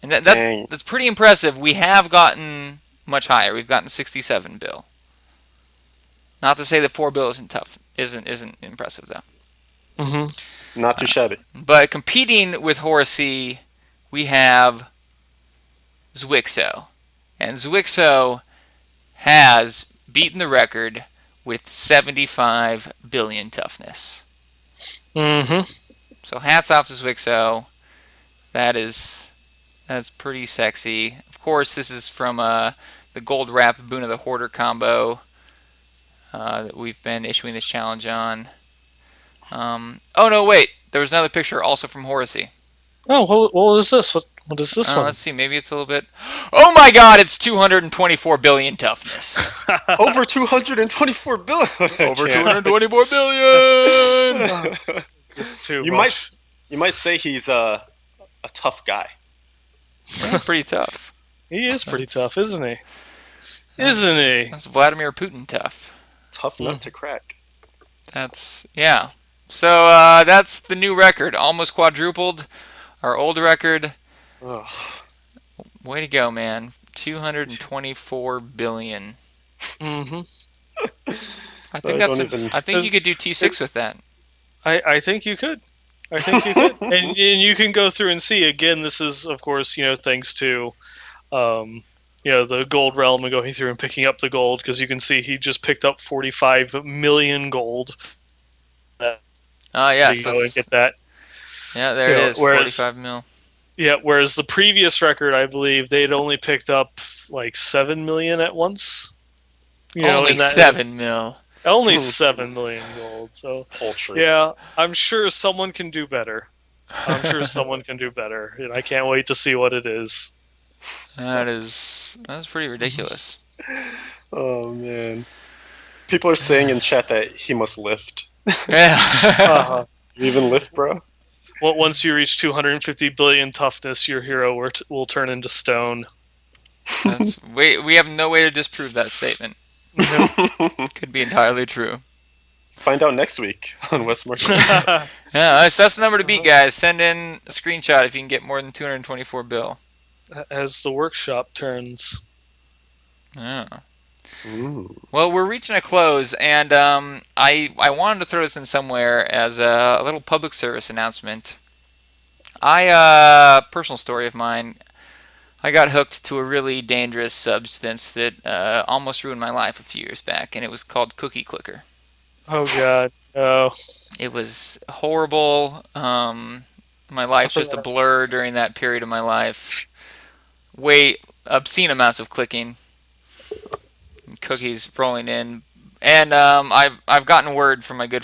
And that's pretty impressive. We have gotten much higher. We've gotten 67 bill. Not to say that 4 bill isn't impressive though. Not too shabby. But competing with Horacy, we have Zwixo. And Zwixo has beaten the record with 75 billion toughness. So hats off to Zwixo. That's pretty sexy. Of course, this is from the Gold Wrap Boon of the Hoarder combo that we've been issuing this challenge on. Oh no, wait! There was another picture also from Horacy. Oh, what was this? What is this one? Let's see. Maybe it's a little bit. Oh my God! It's 224 billion toughness. Over 224 billion. Over 224 billion. It's too you much. might say he's a tough guy. Yeah, pretty tough. He is pretty tough, isn't he? Isn't he? That's Vladimir Putin tough. Tough nut to crack. Yeah. So that's the new record, almost quadrupled. Our old record, Ugh. way to go, man. 224 billion. Mm-hmm. I think I don't that's even. I think you could do T6 with that. I think you could. I think you could, and you can go through and see. Again, this is of course thanks to the gold realm and going through and picking up the gold, because you can see he just picked up 45 million gold. Oh yes, Go and get that. yeah, there it is, Whereas, 45 mil. yeah, whereas the previous record, I believe they'd only picked up like 7 million at once. Only In that 7 mil. only 7 million gold. So Poultry. yeah, I'm sure someone can do better. I'm sure someone can do better, and I can't wait to see what it is. That's pretty ridiculous. Oh man. People are saying in chat that he must lift. Yeah. Uh-huh. You even lift, bro? Well, once you reach 250 billion toughness, your hero will turn into stone. We have no way to disprove that statement. Could be entirely true. Find out next week on Westmarch. Yeah, that's the number to beat, guys. Send in a screenshot if you can get more than 224 bill. As the workshop turns. Yeah. Ooh. Well, we're reaching a close, and I wanted to throw this in somewhere as a little public service announcement. Personal story of mine. I got hooked to a really dangerous substance that almost ruined my life a few years back, and it was called Cookie Clicker. Oh god. Oh. It was horrible. My life's just a blur during that period of my life. Way obscene amounts of clicking, cookies rolling in, and I've gotten word from my good